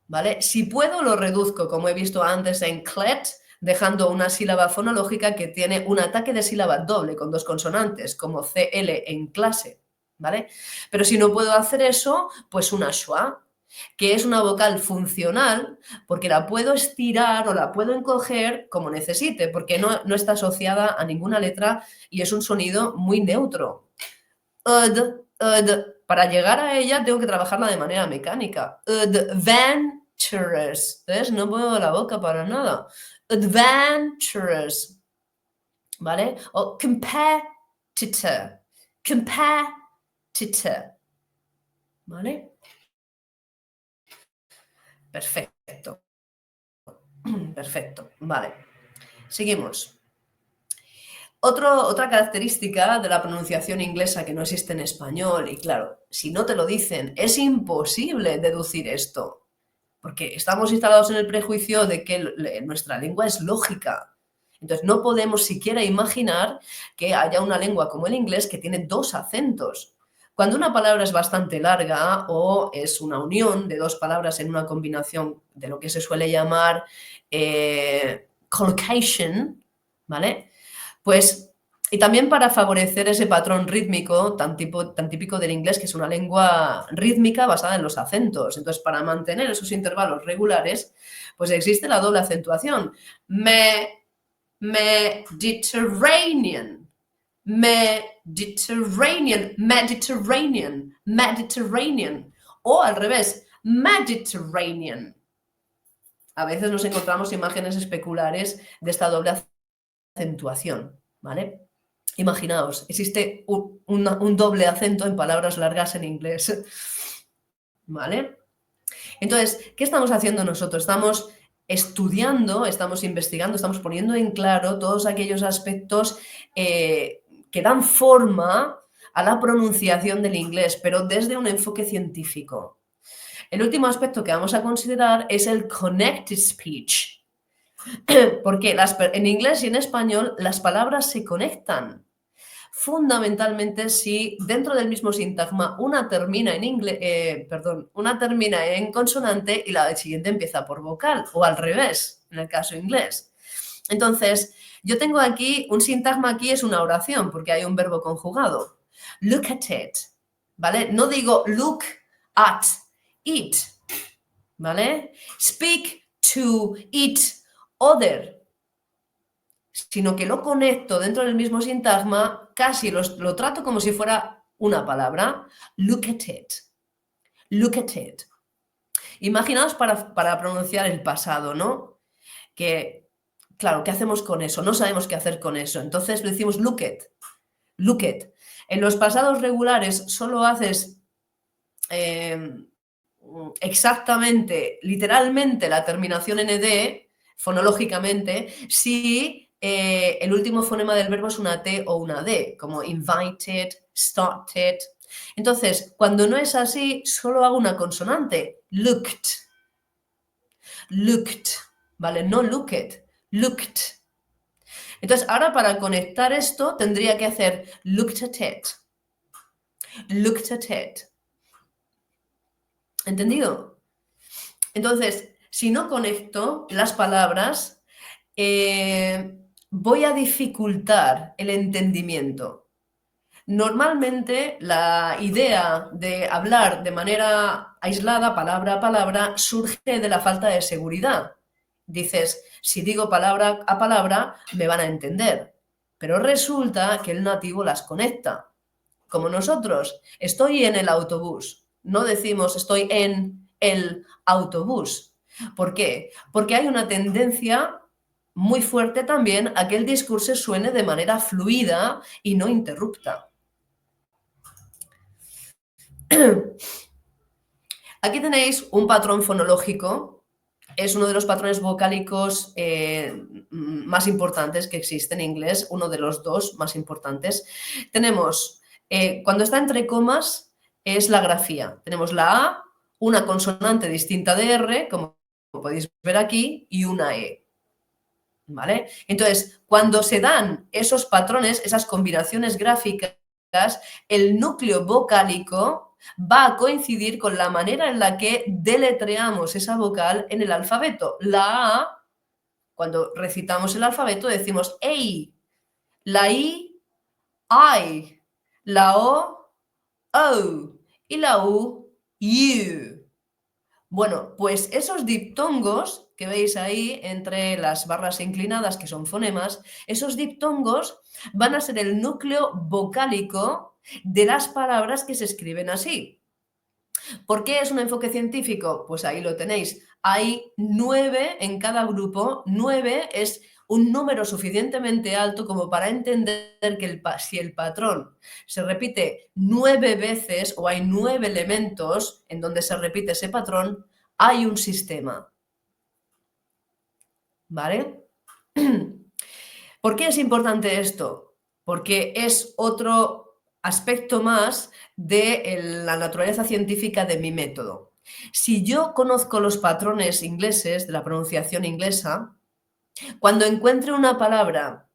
¿vale? Si puedo, lo reduzco, como he visto antes en clet, dejando una sílaba fonológica que tiene un ataque de sílaba doble con dos consonantes, como CL en clase, ¿vale? Pero si no puedo hacer eso, pues una schwa, que es una vocal funcional, porque la puedo estirar o la puedo encoger como necesite, porque no está asociada a ninguna letra y es un sonido muy neutro. Para llegar a ella tengo que trabajarla de manera mecánica. Adventurous. ¿Ves? No muevo la boca para nada. Adventurous. ¿Vale? O competitor. Competitor. ¿Vale? Perfecto. Perfecto. Vale. Seguimos. Otra característica de la pronunciación inglesa que no existe en español, y claro, si no te lo dicen, es imposible deducir esto, porque estamos instalados en el prejuicio de que nuestra lengua es lógica. Entonces no podemos siquiera imaginar que haya una lengua como el inglés que tiene dos acentos. Cuando una palabra es bastante larga o es una unión de dos palabras en una combinación de lo que se suele llamar collocation, ¿vale? Pues, y también para favorecer ese patrón rítmico tan típico del inglés, que es una lengua rítmica basada en los acentos. Entonces, para mantener esos intervalos regulares, pues existe la doble acentuación. Mediterranean, Mediterranean, Mediterranean, Mediterranean. O al revés, Mediterranean. A veces nos encontramos imágenes especulares de esta doble acentuación, ¿vale? Imaginaos, existe un doble acento en palabras largas en inglés. ¿Vale? Entonces, ¿qué estamos haciendo nosotros? Estamos estudiando, estamos investigando, estamos poniendo en claro todos aquellos aspectos que dan forma a la pronunciación del inglés, pero desde un enfoque científico. El último aspecto que vamos a considerar es el connected speech, porque en inglés y en español las palabras se conectan. Fundamentalmente si dentro del mismo sintagma una termina una termina en consonante y la siguiente empieza por vocal, o al revés, en el caso inglés. Entonces, yo tengo aquí, un sintagma aquí es una oración, porque hay un verbo conjugado. Look at it, ¿vale? No digo look at it, ¿vale? Speak to it other, sino que lo conecto dentro del mismo sintagma, casi lo trato como si fuera una palabra. Look at it. Look at it. Imaginaos para pronunciar el pasado, ¿no? Que, claro, ¿qué hacemos con eso? No sabemos qué hacer con eso. Entonces le decimos look at. Look at. En los pasados regulares solo haces exactamente, literalmente, la terminación nd, fonológicamente, si el último fonema del verbo es una T o una D, como invited, started. Entonces, cuando no es así, solo hago una consonante, looked. Looked, ¿vale? No looked, looked. Entonces, ahora para conectar esto, tendría que hacer looked at it. Looked at it. ¿Entendido? Entonces, si no conecto las palabras, voy a dificultar el entendimiento. Normalmente la idea de hablar de manera aislada, palabra a palabra, surge de la falta de seguridad. Dices, si digo palabra a palabra, me van a entender. Pero resulta que el nativo las conecta. Como nosotros, estoy en el autobús. No decimos estoy en el autobús. ¿Por qué? Porque hay una tendencia muy fuerte también a que el discurso suene de manera fluida y no interrupta. Aquí tenéis un patrón fonológico. Es uno de los patrones vocálicos más importantes que existe en inglés, uno de los dos más importantes. Tenemos, cuando está entre comas, es la grafía. Tenemos la A, una consonante distinta de R, como podéis ver aquí, y una E. ¿Vale? Entonces, cuando se dan esos patrones, esas combinaciones gráficas, el núcleo vocálico va a coincidir con la manera en la que deletreamos esa vocal en el alfabeto. La A, cuando recitamos el alfabeto, decimos EI. La I, I. La O, O. Y la U, U. Bueno, pues esos diptongos que veis ahí entre las barras inclinadas, que son fonemas, esos diptongos van a ser el núcleo vocálico de las palabras que se escriben así. ¿Por qué es un enfoque científico? Pues ahí lo tenéis. Hay 9 en cada grupo. 9 es un número suficientemente alto como para entender que si el patrón se repite 9 veces o hay 9 elementos en donde se repite ese patrón, hay un sistema. ¿Vale? ¿Por qué es importante esto? Porque es otro aspecto más de la naturaleza científica de mi método. Si yo conozco los patrones ingleses de la pronunciación inglesa, cuando encuentre una palabra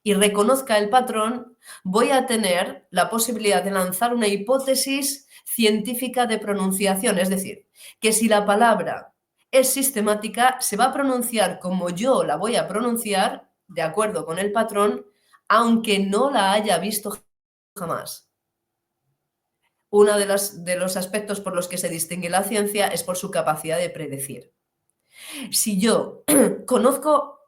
y reconozca el patrón, voy a tener la posibilidad de lanzar una hipótesis científica de pronunciación. Es decir, que si la palabra es sistemática, se va a pronunciar como yo la voy a pronunciar, de acuerdo con el patrón, aunque no la haya visto jamás. Uno de los aspectos por los que se distingue la ciencia es por su capacidad de predecir. Si yo conozco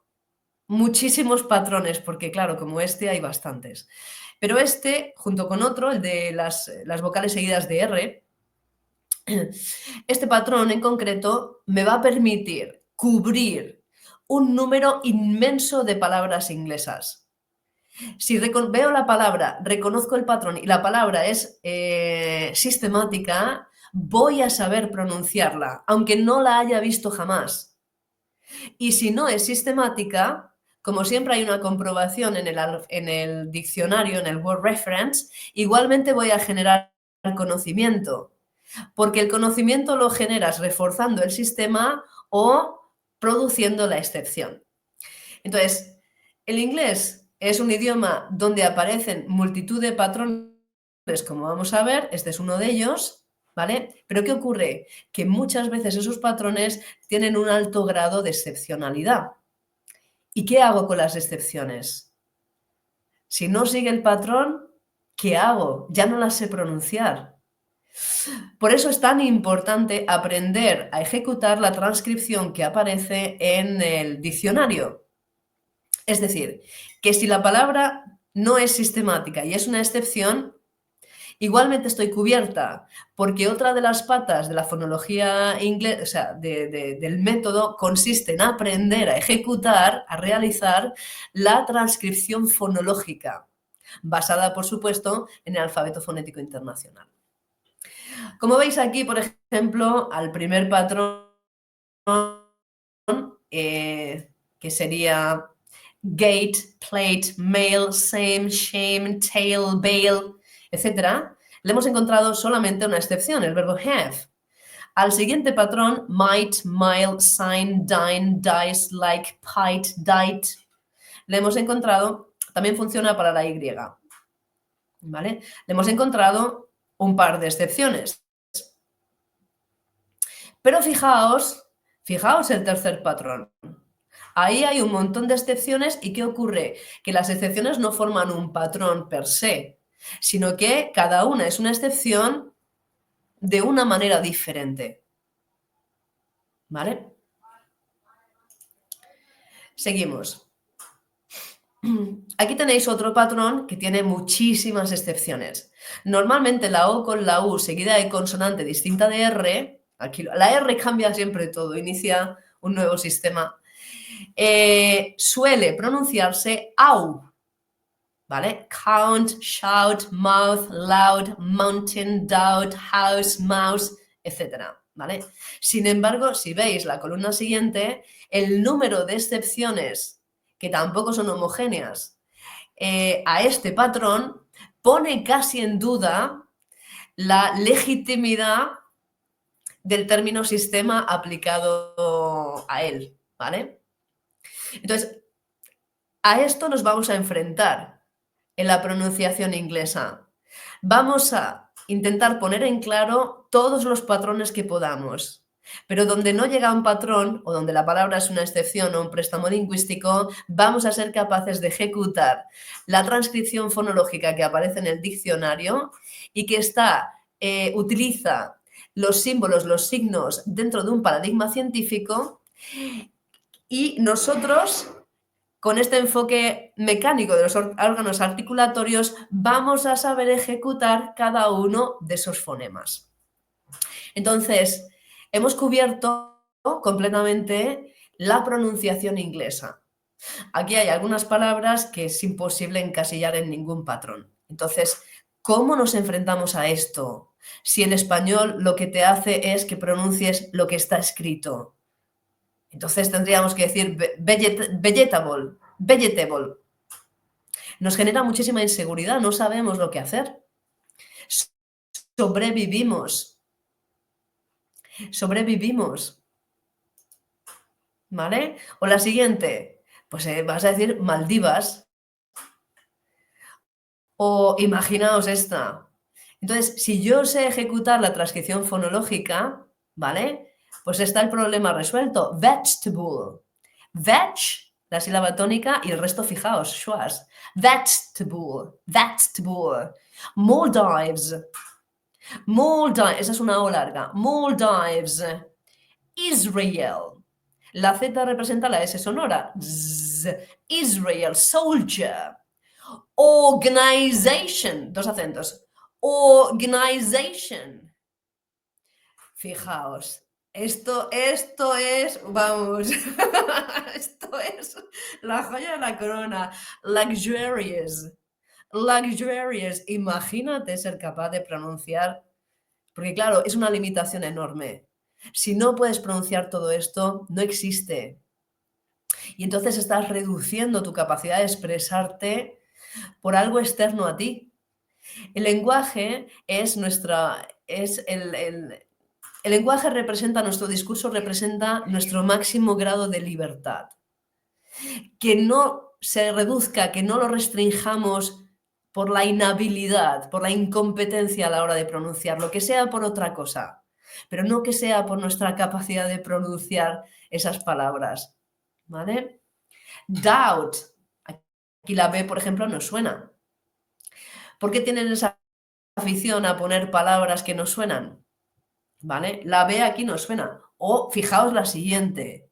muchísimos patrones, porque claro, como este hay bastantes. Pero este, junto con otro, el de las vocales seguidas de R, este patrón en concreto me va a permitir cubrir un número inmenso de palabras inglesas. Si veo la palabra, reconozco el patrón y la palabra es sistemática, voy a saber pronunciarla, aunque no la haya visto jamás. Y si no es sistemática, como siempre hay una comprobación en el diccionario, en el Word Reference, igualmente voy a generar conocimiento, porque el conocimiento lo generas reforzando el sistema o produciendo la excepción. Entonces, el inglés es un idioma donde aparecen multitud de patrones, como vamos a ver, este es uno de ellos, ¿vale? Pero ¿qué ocurre? Que muchas veces esos patrones tienen un alto grado de excepcionalidad. ¿Y qué hago con las excepciones? Si no sigue el patrón, ¿qué hago? Ya no las sé pronunciar. Por eso es tan importante aprender a ejecutar la transcripción que aparece en el diccionario. Es decir, que si la palabra no es sistemática y es una excepción, igualmente estoy cubierta, porque otra de las patas de la fonología inglesa, o sea, del método, consiste en aprender a ejecutar, a realizar la transcripción fonológica, basada, por supuesto, en el alfabeto fonético internacional. Como veis aquí, por ejemplo, al primer patrón, que sería gate, plate, mail, same, shame, tail, bail, etc., le hemos encontrado solamente una excepción, el verbo have. Al siguiente patrón, might, mile, sign, dine, dice, like, pite, diet, le hemos encontrado, también funciona para la Y, ¿vale? Le hemos encontrado un par de excepciones. Pero fijaos el tercer patrón. Ahí hay un montón de excepciones y ¿qué ocurre? Que las excepciones no forman un patrón per se, sino que cada una es una excepción de una manera diferente. ¿Vale? Seguimos. Aquí tenéis otro patrón que tiene muchísimas excepciones. Normalmente la O con la U seguida de consonante distinta de R, aquí la R cambia siempre todo, inicia un nuevo sistema, suele pronunciarse AU, ¿vale? Count, shout, mouth, loud, mountain, doubt, house, mouse, etc., ¿vale? Sin embargo, si veis la columna siguiente, el número de excepciones, que tampoco son homogéneas, a este patrón, pone casi en duda la legitimidad del término sistema aplicado a él, ¿vale? Entonces, a esto nos vamos a enfrentar en la pronunciación inglesa. Vamos a intentar poner en claro todos los patrones que podamos, pero donde no llega un patrón o donde la palabra es una excepción o un préstamo lingüístico, vamos a ser capaces de ejecutar la transcripción fonológica que aparece en el diccionario y que utiliza los símbolos, los signos dentro de un paradigma científico, y nosotros, con este enfoque mecánico de los órganos articulatorios, vamos a saber ejecutar cada uno de esos fonemas. Entonces, hemos cubierto completamente la pronunciación inglesa. Aquí hay algunas palabras que es imposible encasillar en ningún patrón. Entonces, ¿cómo nos enfrentamos a esto? Si en español lo que te hace es que pronuncies lo que está escrito. Entonces tendríamos que decir vegetable. Nos genera muchísima inseguridad, no sabemos lo que hacer. Sobrevivimos. ¿Vale? O la siguiente, pues vas a decir Maldivas. O imaginaos esta. Entonces, si yo sé ejecutar la transcripción fonológica, ¿vale? Pues está el problema resuelto. Vegetable. Veg, la sílaba tónica, y el resto, fijaos, schwas. Vegetable. Maldives. Esa es una O larga. Maldives. Israel. La Z representa la S sonora. Z. Israel. Soldier. Organization. Dos acentos. Organization. Fijaos. Esto es, vamos, esto es la joya de la corona. Luxurious. Luxurious. Imagínate ser capaz de pronunciar, porque claro, es una limitación enorme. Si no puedes pronunciar todo esto, no existe. Y entonces estás reduciendo tu capacidad de expresarte por algo externo a ti. El lenguaje es nuestra, es el lenguaje representa, nuestro discurso representa nuestro máximo grado de libertad. Que no se reduzca, que no lo restringamos por la inhabilidad, por la incompetencia a la hora de pronunciarlo, que sea por otra cosa, pero no que sea por nuestra capacidad de pronunciar esas palabras. ¿Vale? Doubt. Aquí la B, por ejemplo, no suena. ¿Por qué tienen esa afición a poner palabras que no suenan? ¿Vale? La B aquí no suena. O fijaos la siguiente.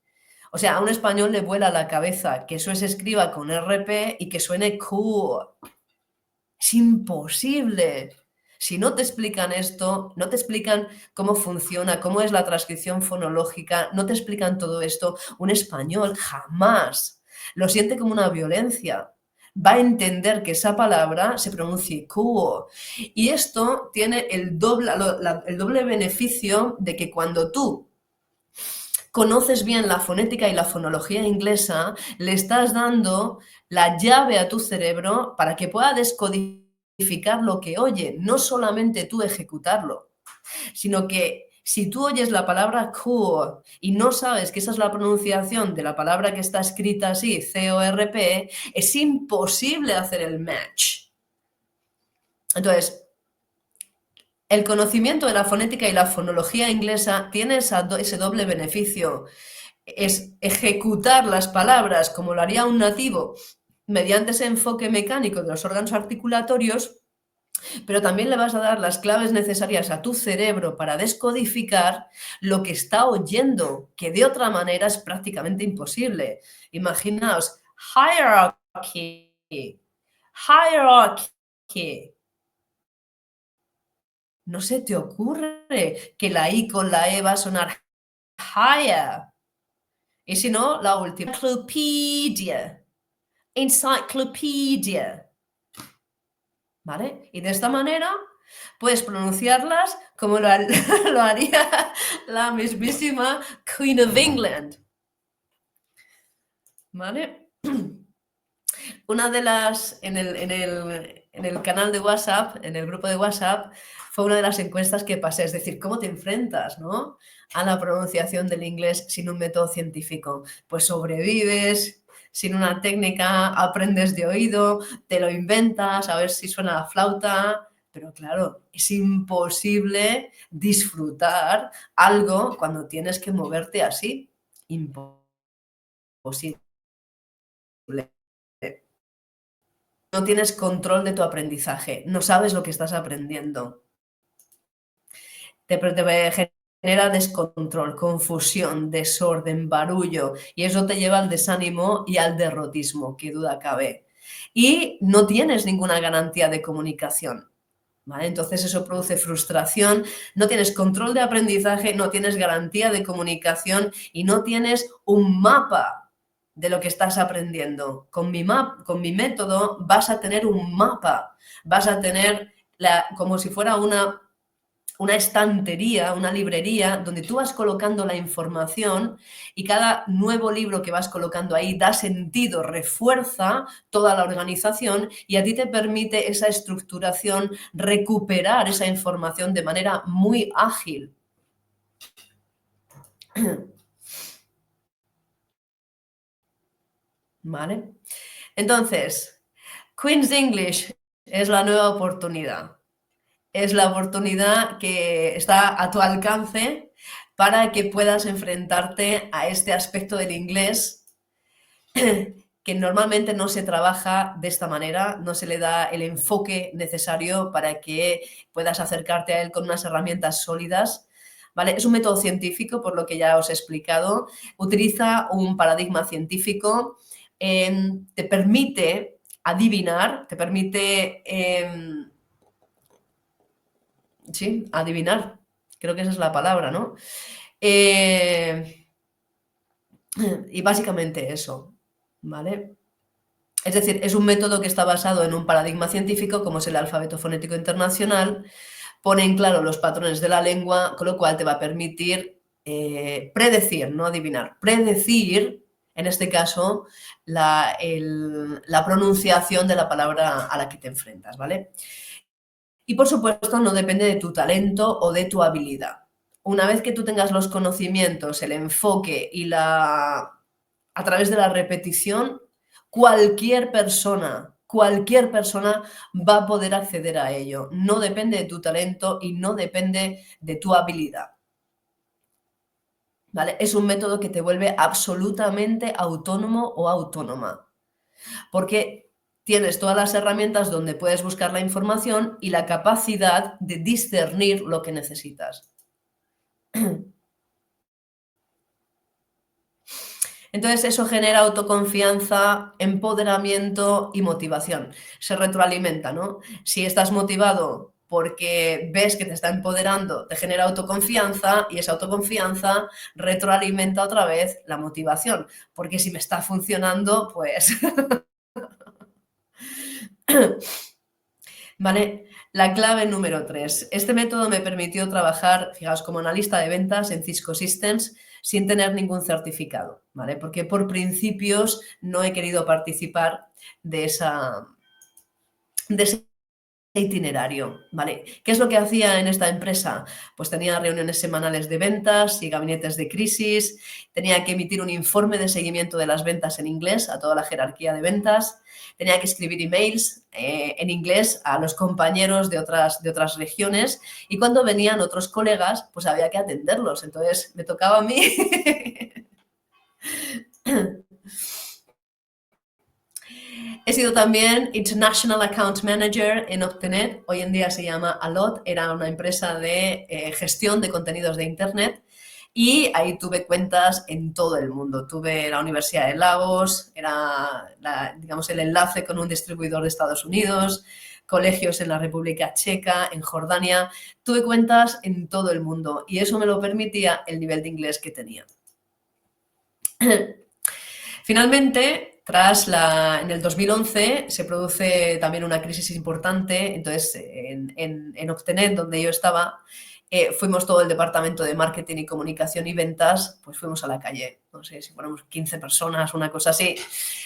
O sea, a un español le vuela la cabeza que eso se escriba con RP y que suene cool. Es imposible. Si no te explican esto, no te explican cómo funciona, cómo es la transcripción fonológica, no te explican todo esto, un español jamás lo siente como una violencia. Va a entender que esa palabra se pronuncie cool. Y esto tiene el doble beneficio de que cuando tú conoces bien la fonética y la fonología inglesa, le estás dando la llave a tu cerebro para que pueda descodificar lo que oye, no solamente tú ejecutarlo, sino que si tú oyes la palabra cool y no sabes que esa es la pronunciación de la palabra que está escrita así, C-O-R-P, es imposible hacer el match. Entonces, el conocimiento de la fonética y la fonología inglesa tiene ese doble beneficio. Es ejecutar las palabras como lo haría un nativo mediante ese enfoque mecánico de los órganos articulatorios, pero también le vas a dar las claves necesarias a tu cerebro para descodificar lo que está oyendo, que de otra manera es prácticamente imposible. Imaginaos, hierarchy, hierarchy. No se te ocurre que la I con la E va a sonar higher. Y si no, la última. Encyclopedia. Encyclopedia. ¿Vale? Y de esta manera puedes pronunciarlas como lo haría la mismísima Queen of England. ¿Vale? Una de las, en el canal de WhatsApp, en el grupo de WhatsApp, fue una de las encuestas que pasé, es decir, ¿cómo te enfrentas, ¿no?, a la pronunciación del inglés sin un método científico? Pues sobrevives, sin una técnica, aprendes de oído, te lo inventas, a ver si suena la flauta, pero claro, es imposible disfrutar algo cuando tienes que moverte así. Imposible. No tienes control de tu aprendizaje, no sabes lo que estás aprendiendo. Te genera descontrol, confusión, desorden, barullo, y eso te lleva al desánimo y al derrotismo, qué duda cabe. Y no tienes ninguna garantía de comunicación. ¿Vale? Entonces eso produce frustración, no tienes control de aprendizaje, no tienes garantía de comunicación y no tienes un mapa de lo que estás aprendiendo. Con mi método vas a tener un mapa, vas a tener como si fuera una estantería, una librería, donde tú vas colocando la información y cada nuevo libro que vas colocando ahí da sentido, refuerza toda la organización y a ti te permite esa estructuración, recuperar esa información de manera muy ágil. ¿Vale? Entonces, Queen's English es la nueva oportunidad. Es la oportunidad que está a tu alcance para que puedas enfrentarte a este aspecto del inglés que normalmente no se trabaja de esta manera, no se le da el enfoque necesario para que puedas acercarte a él con unas herramientas sólidas. ¿Vale? Es un método científico, por lo que ya os he explicado. Utiliza un paradigma científico, te permite adivinar, te permite... sí, adivinar, creo que esa es la palabra, ¿no? Eh, y básicamente eso, ¿vale? Es decir, es un método que está basado en un paradigma científico como es el alfabeto fonético internacional, pone en claro los patrones de la lengua, con lo cual te va a permitir predecir, no adivinar, predecir, en este caso, la pronunciación de la palabra a la que te enfrentas, ¿vale? Y por supuesto, no depende de tu talento o de tu habilidad. Una vez que tú tengas los conocimientos, el enfoque y a través de la repetición, cualquier persona va a poder acceder a ello. No depende de tu talento y no depende de tu habilidad. ¿Vale? Es un método que te vuelve absolutamente autónomo o autónoma, porque tienes todas las herramientas donde puedes buscar la información y la capacidad de discernir lo que necesitas. Entonces eso genera autoconfianza, empoderamiento y motivación. Se retroalimenta, ¿no? Si estás motivado porque ves que te está empoderando, te genera autoconfianza y esa autoconfianza retroalimenta otra vez la motivación. Porque si me está funcionando, pues... ¿Vale? La clave número 3. Este método me permitió trabajar, fijaos, como analista de ventas en Cisco Systems sin tener ningún certificado, ¿vale? Porque por principios no he querido participar de ese itinerario, ¿vale? ¿Qué es lo que hacía en esta empresa? Pues tenía reuniones semanales de ventas y gabinetes de crisis, tenía que emitir un informe de seguimiento de las ventas en inglés a toda la jerarquía de ventas, tenía que escribir emails en inglés a los compañeros de otras regiones y cuando venían otros colegas, pues había que atenderlos. Entonces me tocaba a mí. He sido también International Account Manager en Optenet, hoy en día se llama Allot, era una empresa de gestión de contenidos de Internet y ahí tuve cuentas en todo el mundo. Tuve la Universidad de Lagos, era digamos, el enlace con un distribuidor de Estados Unidos, colegios en la República Checa, en Jordania. Tuve cuentas en todo el mundo y eso me lo permitía el nivel de inglés que tenía. Finalmente, en el 2011 se produce también una crisis importante, entonces en Octenet, donde yo estaba, fuimos todo el departamento de marketing y comunicación y ventas, pues fuimos a la calle, no sé si fuéramos 15 personas, una cosa así,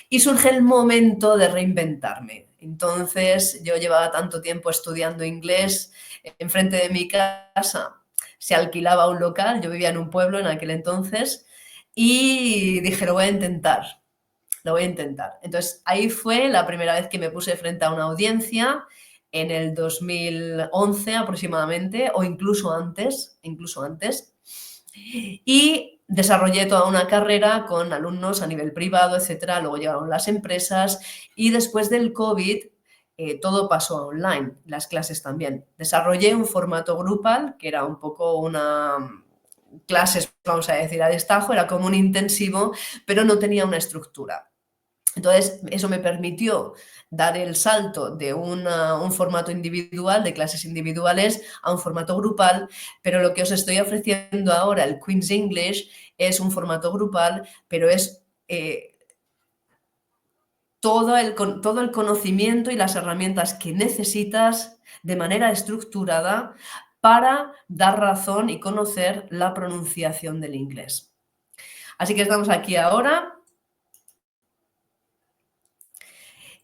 y surge el momento de reinventarme. Entonces yo llevaba tanto tiempo estudiando inglés, enfrente de mi casa se alquilaba un local, yo vivía en un pueblo en aquel entonces, y dije, lo voy a intentar, lo voy a intentar. Entonces, ahí fue la primera vez que me puse frente a una audiencia en el 2011 aproximadamente, o incluso antes. Y desarrollé toda una carrera con alumnos a nivel privado, etcétera. Luego llegaron las empresas y después del COVID todo pasó online, las clases también. Desarrollé un formato grupal, que era un poco una clases, vamos a decir, a destajo, era como un intensivo, pero no tenía una estructura. Entonces, eso me permitió dar el salto de un formato individual, de clases individuales, a un formato grupal, pero lo que os estoy ofreciendo ahora, el Queen's English, es un formato grupal, pero es todo el conocimiento y las herramientas que necesitas de manera estructurada para dar razón y conocer la pronunciación del inglés. Así que estamos aquí ahora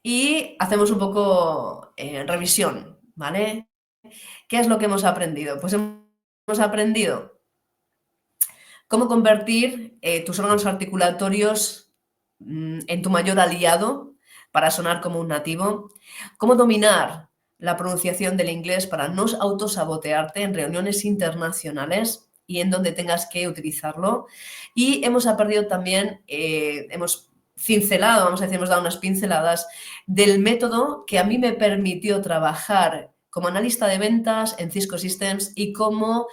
y hacemos un poco revisión, ¿vale? ¿Qué es lo que hemos aprendido? Pues hemos aprendido cómo convertir tus órganos articulatorios en tu mayor aliado para sonar como un nativo, cómo dominar la pronunciación del inglés para no autosabotearte en reuniones internacionales y en donde tengas que utilizarlo. Y hemos aprendido también, hemos cincelado, vamos a decir, hemos dado unas pinceladas del método que a mí me permitió trabajar como analista de ventas en Cisco Systems y como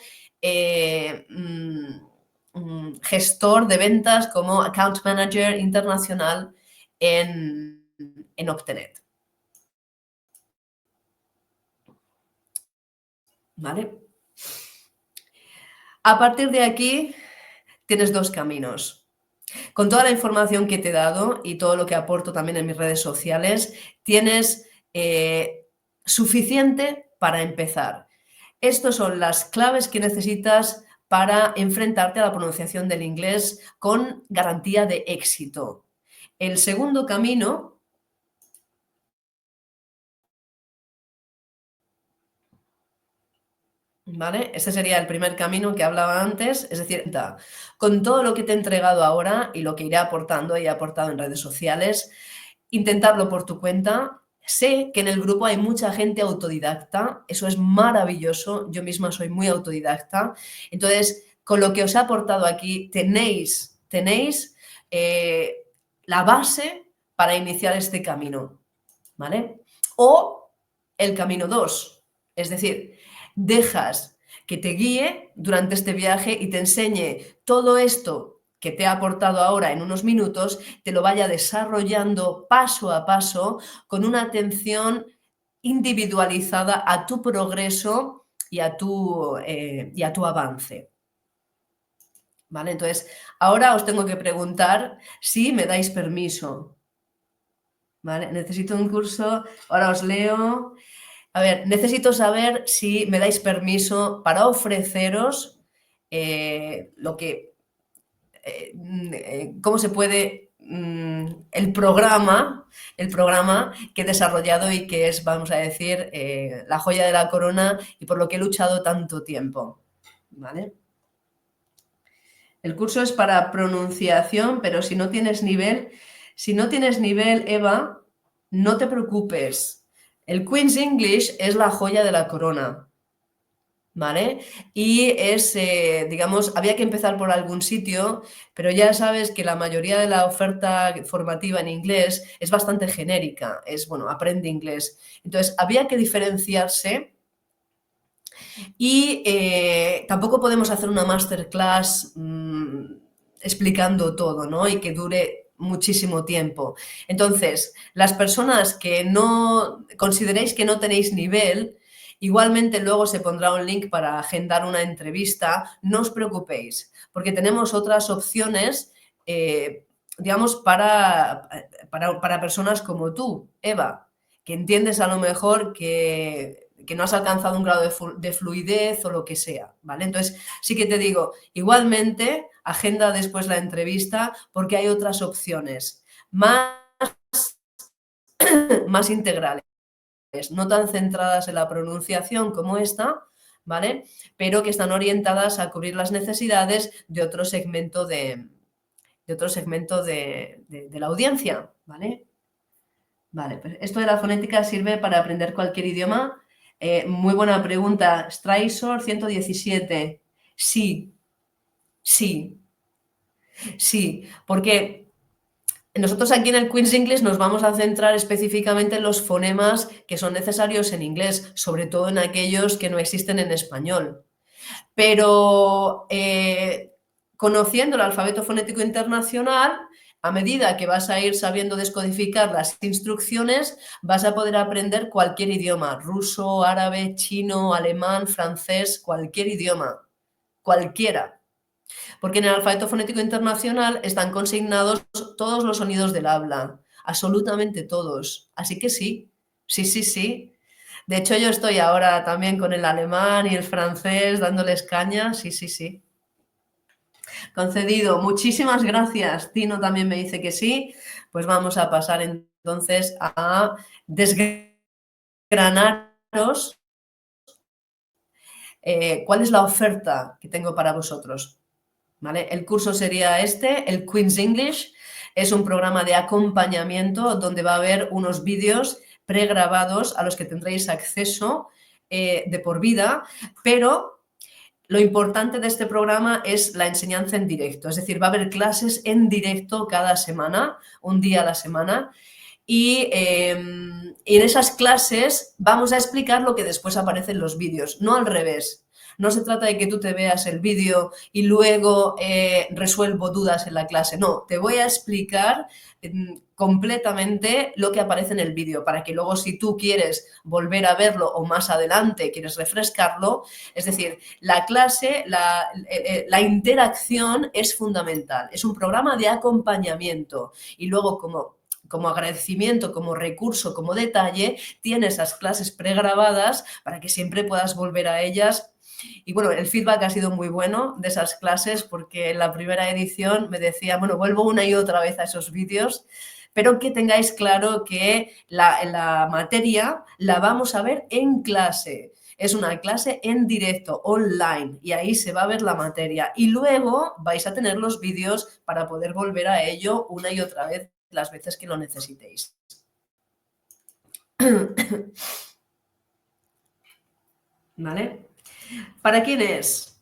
gestor de ventas, como account manager internacional en Optenet. ¿Vale? A partir de aquí, tienes dos caminos. Con toda la información que te he dado y todo lo que aporto también en mis redes sociales, tienes suficiente para empezar. Estas son las claves que necesitas para enfrentarte a la pronunciación del inglés con garantía de éxito. El segundo camino, ¿vale? Este sería el primer camino que hablaba antes, es decir, con todo lo que te he entregado ahora y lo que iré aportando y he aportado en redes sociales, intentarlo por tu cuenta. Sé que en el grupo hay mucha gente autodidacta, eso es maravilloso, yo misma soy muy autodidacta, entonces con lo que os he aportado aquí tenéis la base para iniciar este camino, ¿vale? O el camino 2, es decir, dejas que te guíe durante este viaje y te enseñe todo esto que te ha aportado ahora en unos minutos, te lo vaya desarrollando paso a paso con una atención individualizada a tu progreso y a tu avance. ¿Vale? Entonces, ahora os tengo que preguntar si me dais permiso. ¿Vale? Necesito un curso, ahora os leo. A ver, necesito saber si me dais permiso para ofreceros lo que, cómo se puede, el programa que he desarrollado y que es, vamos a decir, la joya de la corona y por lo que he luchado tanto tiempo. ¿Vale? El curso es para pronunciación, pero si no tienes nivel, Eva, no te preocupes. El Queen's English es la joya de la corona, ¿vale? Y es, digamos, había que empezar por algún sitio, pero ya sabes que la mayoría de la oferta formativa en inglés es bastante genérica, es, bueno, aprende inglés. Entonces, había que diferenciarse y tampoco podemos hacer una masterclass explicando todo, ¿no? Y que dure muchísimo tiempo. Entonces, las personas que no consideréis que no tenéis nivel, igualmente luego se pondrá un link para agendar una entrevista. No os preocupéis, porque tenemos otras opciones, digamos, para personas como tú, Eva, que entiendes a lo mejor que no has alcanzado un grado de fluidez o lo que sea, ¿vale? Entonces, sí que te digo, igualmente, agenda después la entrevista porque hay otras opciones más integrales, no tan centradas en la pronunciación como esta, ¿vale? Pero que están orientadas a cubrir las necesidades de otro segmento de la audiencia, ¿vale? Vale, pues esto de la fonética sirve para aprender cualquier idioma. Muy buena pregunta. Streisor 117. Sí, sí, sí, porque nosotros aquí en el Queen's English nos vamos a centrar específicamente en los fonemas que son necesarios en inglés, sobre todo en aquellos que no existen en español. Pero conociendo el alfabeto fonético internacional, a medida que vas a ir sabiendo descodificar las instrucciones, vas a poder aprender cualquier idioma, ruso, árabe, chino, alemán, francés, cualquier idioma, cualquiera. Porque en el alfabeto fonético internacional están consignados todos los sonidos del habla, absolutamente todos. Así que sí, sí, sí, sí. De hecho, yo estoy ahora también con el alemán y el francés dándoles caña, sí, sí, sí. Concedido. Muchísimas gracias. Tino también me dice que sí. Pues vamos a pasar entonces a desgranaros cuál es la oferta que tengo para vosotros. ¿Vale? El curso sería este, el Queen's English. Es un programa de acompañamiento donde va a haber unos vídeos pregrabados a los que tendréis acceso de por vida, pero lo importante de este programa es la enseñanza en directo, es decir, va a haber clases en directo cada semana, un día a la semana, y en esas clases vamos a explicar lo que después aparece en los vídeos, no al revés. No se trata de que tú te veas el vídeo y luego resuelvo dudas en la clase. No, te voy a explicar completamente lo que aparece en el vídeo para que luego si tú quieres volver a verlo o más adelante quieres refrescarlo, es decir, la clase, la interacción es fundamental. Es un programa de acompañamiento y luego como agradecimiento, como recurso, como detalle, tiene esas clases pregrabadas para que siempre puedas volver a ellas. Y bueno, el feedback ha sido muy bueno de esas clases porque en la primera edición me decía, bueno, vuelvo una y otra vez a esos vídeos, pero que tengáis claro que la materia la vamos a ver en clase. Es una clase en directo, online, y ahí se va a ver la materia. Y luego vais a tener los vídeos para poder volver a ello una y otra vez las veces que lo necesitéis. ¿Vale? ¿Para quién es?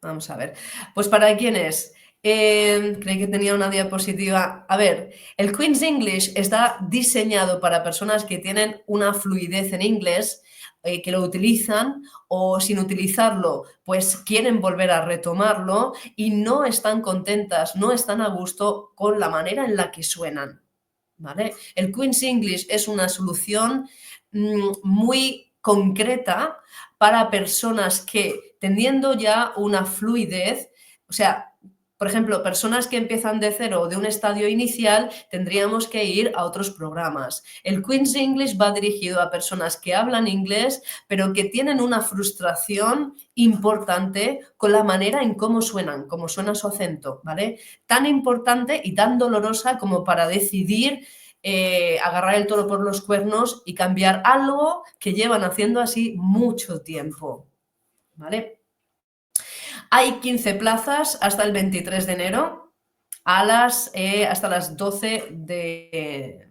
Vamos a ver. Pues ¿para quién es? Creí que tenía una diapositiva. A ver, el Queen's English está diseñado para personas que tienen una fluidez en inglés, que lo utilizan o sin utilizarlo, pues quieren volver a retomarlo y no están contentas, no están a gusto con la manera en la que suenan. ¿Vale? El Queen's English es una solución muy concreta para personas que, teniendo ya una fluidez, o sea, por ejemplo, personas que empiezan de cero o de un estadio inicial, tendríamos que ir a otros programas. El Queen's English va dirigido a personas que hablan inglés, pero que tienen una frustración importante con la manera en cómo suenan, cómo suena su acento, ¿vale? Tan importante y tan dolorosa como para decidir agarrar el toro por los cuernos y cambiar algo que llevan haciendo así mucho tiempo, ¿vale? Hay 15 plazas hasta el 23 de enero hasta las 12 de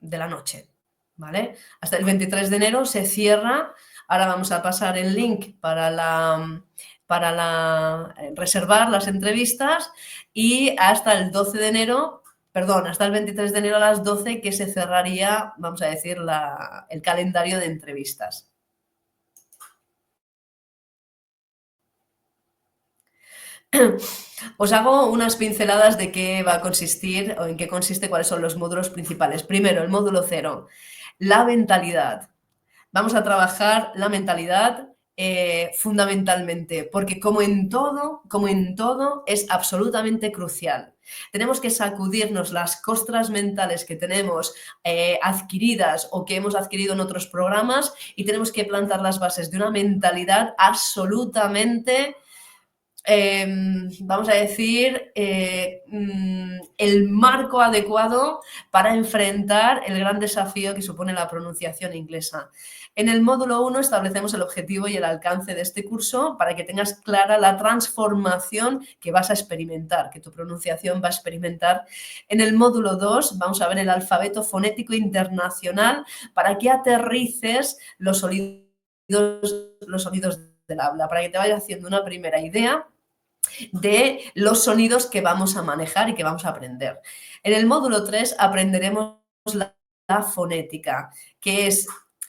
la noche, ¿vale? Hasta el 23 de enero se cierra. Ahora vamos a pasar el link para reservar las entrevistas y hasta el 12 de enero, perdón, hasta el 23 de enero a las 12 que se cerraría, vamos a decir, el calendario de entrevistas. Os hago unas pinceladas de qué va a consistir o en qué consiste, cuáles son los módulos principales. Primero, el módulo 0, la mentalidad. Vamos a trabajar la mentalidad fundamentalmente, porque como en todo, es absolutamente crucial. Tenemos que sacudirnos las costras mentales que tenemos adquiridas o que hemos adquirido en otros programas y tenemos que plantar las bases de una mentalidad absolutamente vamos a decir, el marco adecuado para enfrentar el gran desafío que supone la pronunciación inglesa. En el módulo 1 establecemos el objetivo y el alcance de este curso para que tengas clara la transformación que vas a experimentar, que tu pronunciación va a experimentar. En el módulo 2 vamos a ver el alfabeto fonético internacional para que aterrices los sonidos del habla, para que te vayas haciendo una primera idea de los sonidos que vamos a manejar y que vamos a aprender. En el módulo 3 aprenderemos la fonética, que es...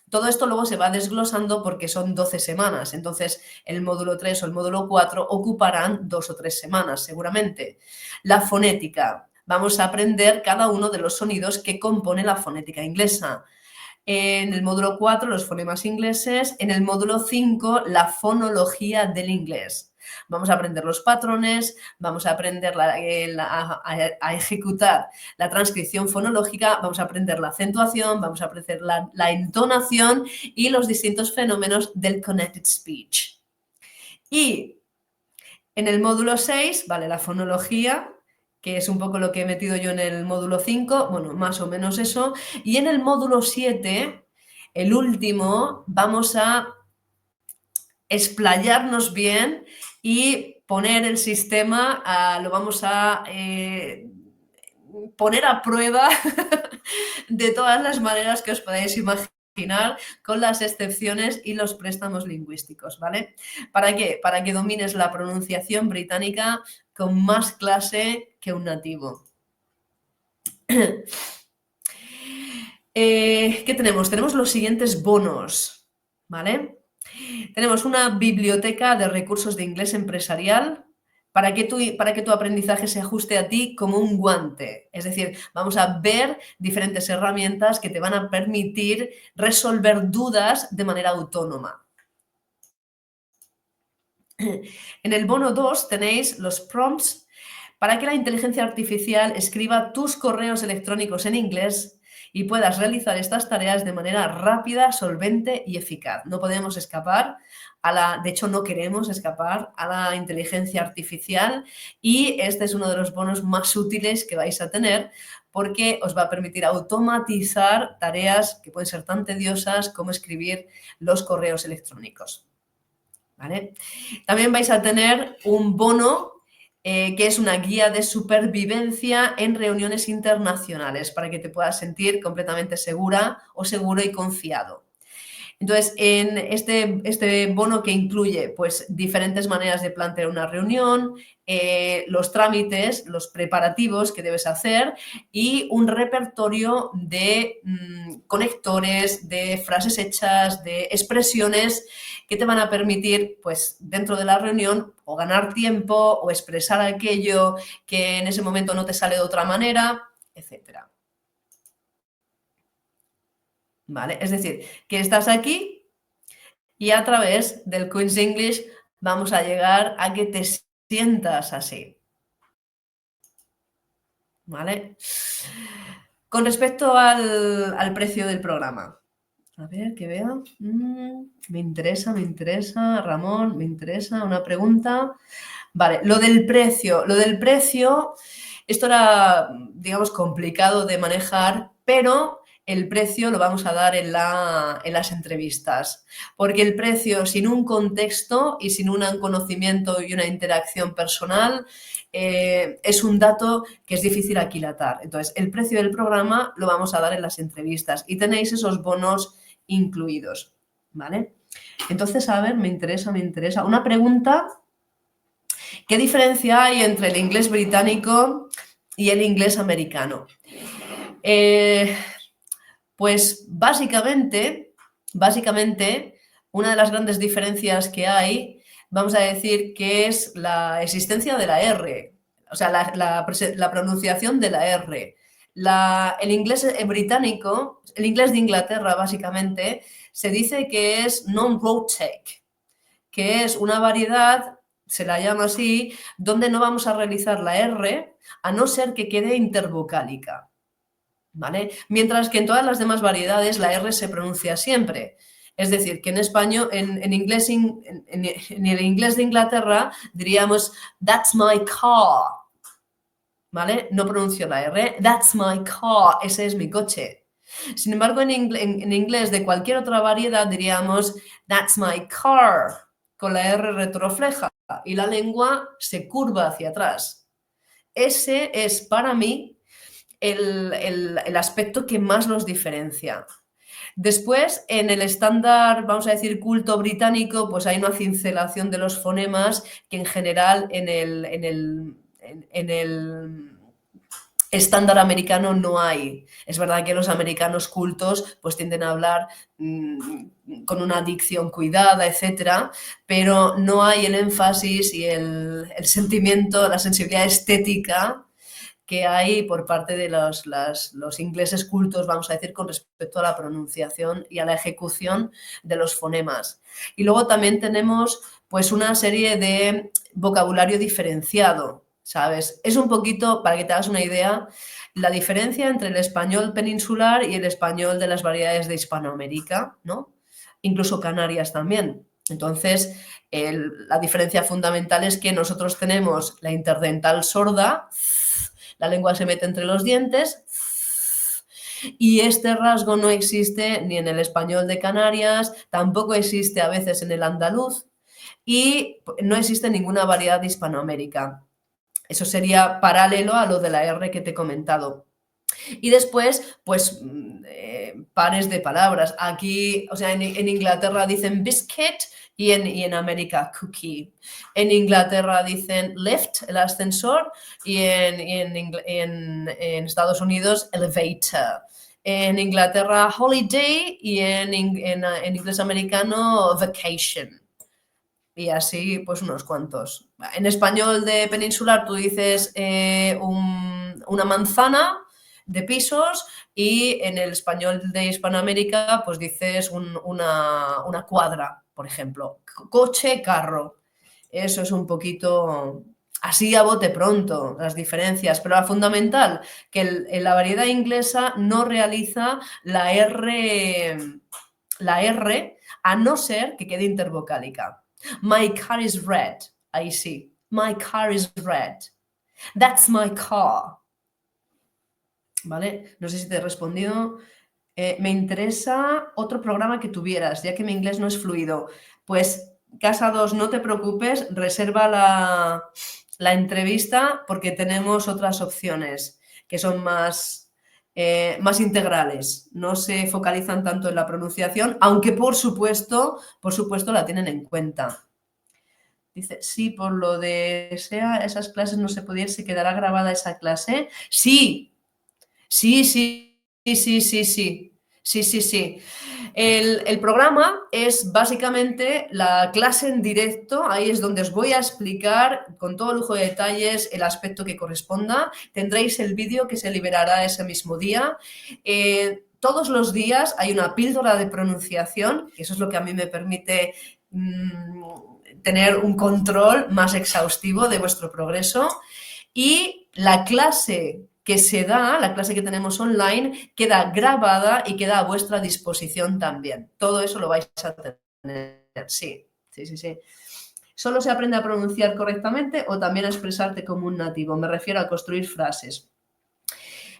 Todo esto luego se va desglosando porque son 12 semanas, entonces el módulo 3 o el módulo 4 ocuparán 2 o 3 semanas seguramente. La fonética, vamos a aprender cada uno de los sonidos que compone la fonética inglesa. En el módulo 4 los fonemas ingleses, en el módulo 5 la fonología del inglés. Vamos a aprender los patrones, vamos a aprender a ejecutar la transcripción fonológica, vamos a aprender la acentuación, vamos a aprender la entonación y los distintos fenómenos del connected speech. Y en el módulo 6, vale, la fonología, que es un poco lo que he metido yo en el módulo 5, bueno, más o menos eso. Y en el módulo 7, el último, vamos a explayarnos bien y poner el sistema, lo vamos a poner a prueba de todas las maneras que os podáis imaginar, con las excepciones y los préstamos lingüísticos, ¿vale? ¿Para qué? Para que domines la pronunciación británica con más clase que un nativo. ¿Qué tenemos? Tenemos los siguientes bonos, ¿vale? Tenemos una biblioteca de recursos de inglés empresarial para que tu aprendizaje se ajuste a ti como un guante. Es decir, vamos a ver diferentes herramientas que te van a permitir resolver dudas de manera autónoma. En el bono 2 tenéis los prompts para que la inteligencia artificial escriba tus correos electrónicos en inglés y puedas realizar estas tareas de manera rápida, solvente y eficaz. No podemos escapar de hecho no queremos escapar a la inteligencia artificial y este es uno de los bonos más útiles que vais a tener porque os va a permitir automatizar tareas que pueden ser tan tediosas como escribir los correos electrónicos. ¿Vale? También vais a tener un bono que es una guía de supervivencia en reuniones internacionales para que te puedas sentir completamente segura o seguro y confiado. Entonces, en este bono que incluye pues, diferentes maneras de plantear una reunión, los trámites, los preparativos que debes hacer y un repertorio de conectores, de frases hechas, de expresiones que te van a permitir, pues, dentro de la reunión o ganar tiempo o expresar aquello que en ese momento no te sale de otra manera, etcétera. ¿Vale? Es decir, que estás aquí y a través del Queen's English vamos a llegar a que te sientas así. ¿Vale? Con respecto al precio del programa. A ver, que vea. Me interesa, Ramón, me interesa una pregunta. Vale, lo del precio, esto era, digamos, complicado de manejar, pero el precio lo vamos a dar en las entrevistas, porque el precio sin un contexto y sin un conocimiento y una interacción personal es un dato que es difícil aquilatar. Entonces, el precio del programa lo vamos a dar en las entrevistas y tenéis esos bonos incluidos, ¿vale? Entonces, a ver, me interesa. Una pregunta, ¿qué diferencia hay entre el inglés británico y el inglés americano? Pues básicamente, una de las grandes diferencias que hay, vamos a decir que es la existencia de la R, o sea, la pronunciación de la R. El inglés británico, el inglés de Inglaterra, básicamente, se dice que es non-rhotic, que es una variedad, se la llama así, donde no vamos a realizar la R a no ser que quede intervocálica. ¿Vale? Mientras que en todas las demás variedades la R se pronuncia siempre. Es decir, que en español, en el inglés de Inglaterra diríamos that's my car, ¿vale? No pronuncio la R, that's my car, ese es mi coche. Sin embargo, en inglés de cualquier otra variedad diríamos that's my car, con la R retrofleja y la lengua se curva hacia atrás. Ese es para mí el aspecto que más los diferencia. Después, en el estándar, vamos a decir, culto británico, pues hay una cincelación de los fonemas que en general en el estándar americano no hay. Es verdad que los americanos cultos pues tienden a hablar con una dicción cuidada, etcétera, pero no hay el énfasis y el sentimiento, la sensibilidad estética que hay por parte de los ingleses cultos, vamos a decir, con respecto a la pronunciación y a la ejecución de los fonemas. Y luego también tenemos pues una serie de vocabulario diferenciado, ¿sabes? Es un poquito, para que te hagas una idea, la diferencia entre el español peninsular y el español de las variedades de Hispanoamérica, ¿no? Incluso Canarias también. Entonces, la diferencia fundamental es que nosotros tenemos la interdental sorda, la lengua se mete entre los dientes y este rasgo no existe ni en el español de Canarias, tampoco existe a veces en el andaluz y no existe ninguna variedad de Hispanoamérica. Eso sería paralelo a lo de la R que te he comentado. Y después, pues, pares de palabras. Aquí, o sea, en Inglaterra dicen biscuit y en América cookie. En Inglaterra dicen lift, el ascensor, y en Estados Unidos elevator. en Inglaterra holiday y en inglés americano vacation. Y así, pues unos cuantos. En español de peninsular tú dices una manzana de pisos y en el español de Hispanoamérica pues dices una cuadra, por ejemplo. Coche, carro. Eso es un poquito así a bote pronto las diferencias, pero la fundamental, que en la variedad inglesa no realiza la R a no ser que quede intervocálica. My car is red. Ahí sí. My car is red. That's my car. ¿Vale? No sé si te he respondido. Me interesa otro programa que tuvieras, ya que mi inglés no es fluido. Pues, Casa 2, no te preocupes, reserva la entrevista porque tenemos otras opciones que son más integrales. No se focalizan tanto en la pronunciación, aunque por supuesto la tienen en cuenta. Dice, sí, por lo de SEA, esas clases no se podía ir, ¿se quedará grabada esa clase? Sí, sí, sí, sí, sí, sí. Sí, sí, sí. El programa es básicamente la clase en directo, ahí es donde os voy a explicar con todo lujo de detalles el aspecto que corresponda. Tendréis el vídeo que se liberará ese mismo día. Todos los días hay una píldora de pronunciación, que eso es lo que a mí me permite tener un control más exhaustivo de vuestro progreso. Y la clase que se da, la clase que tenemos online, queda grabada y queda a vuestra disposición también. Todo eso lo vais a tener. Sí, sí, sí, sí. ¿Solo se aprende a pronunciar correctamente o también a expresarte como un nativo? Me refiero a construir frases.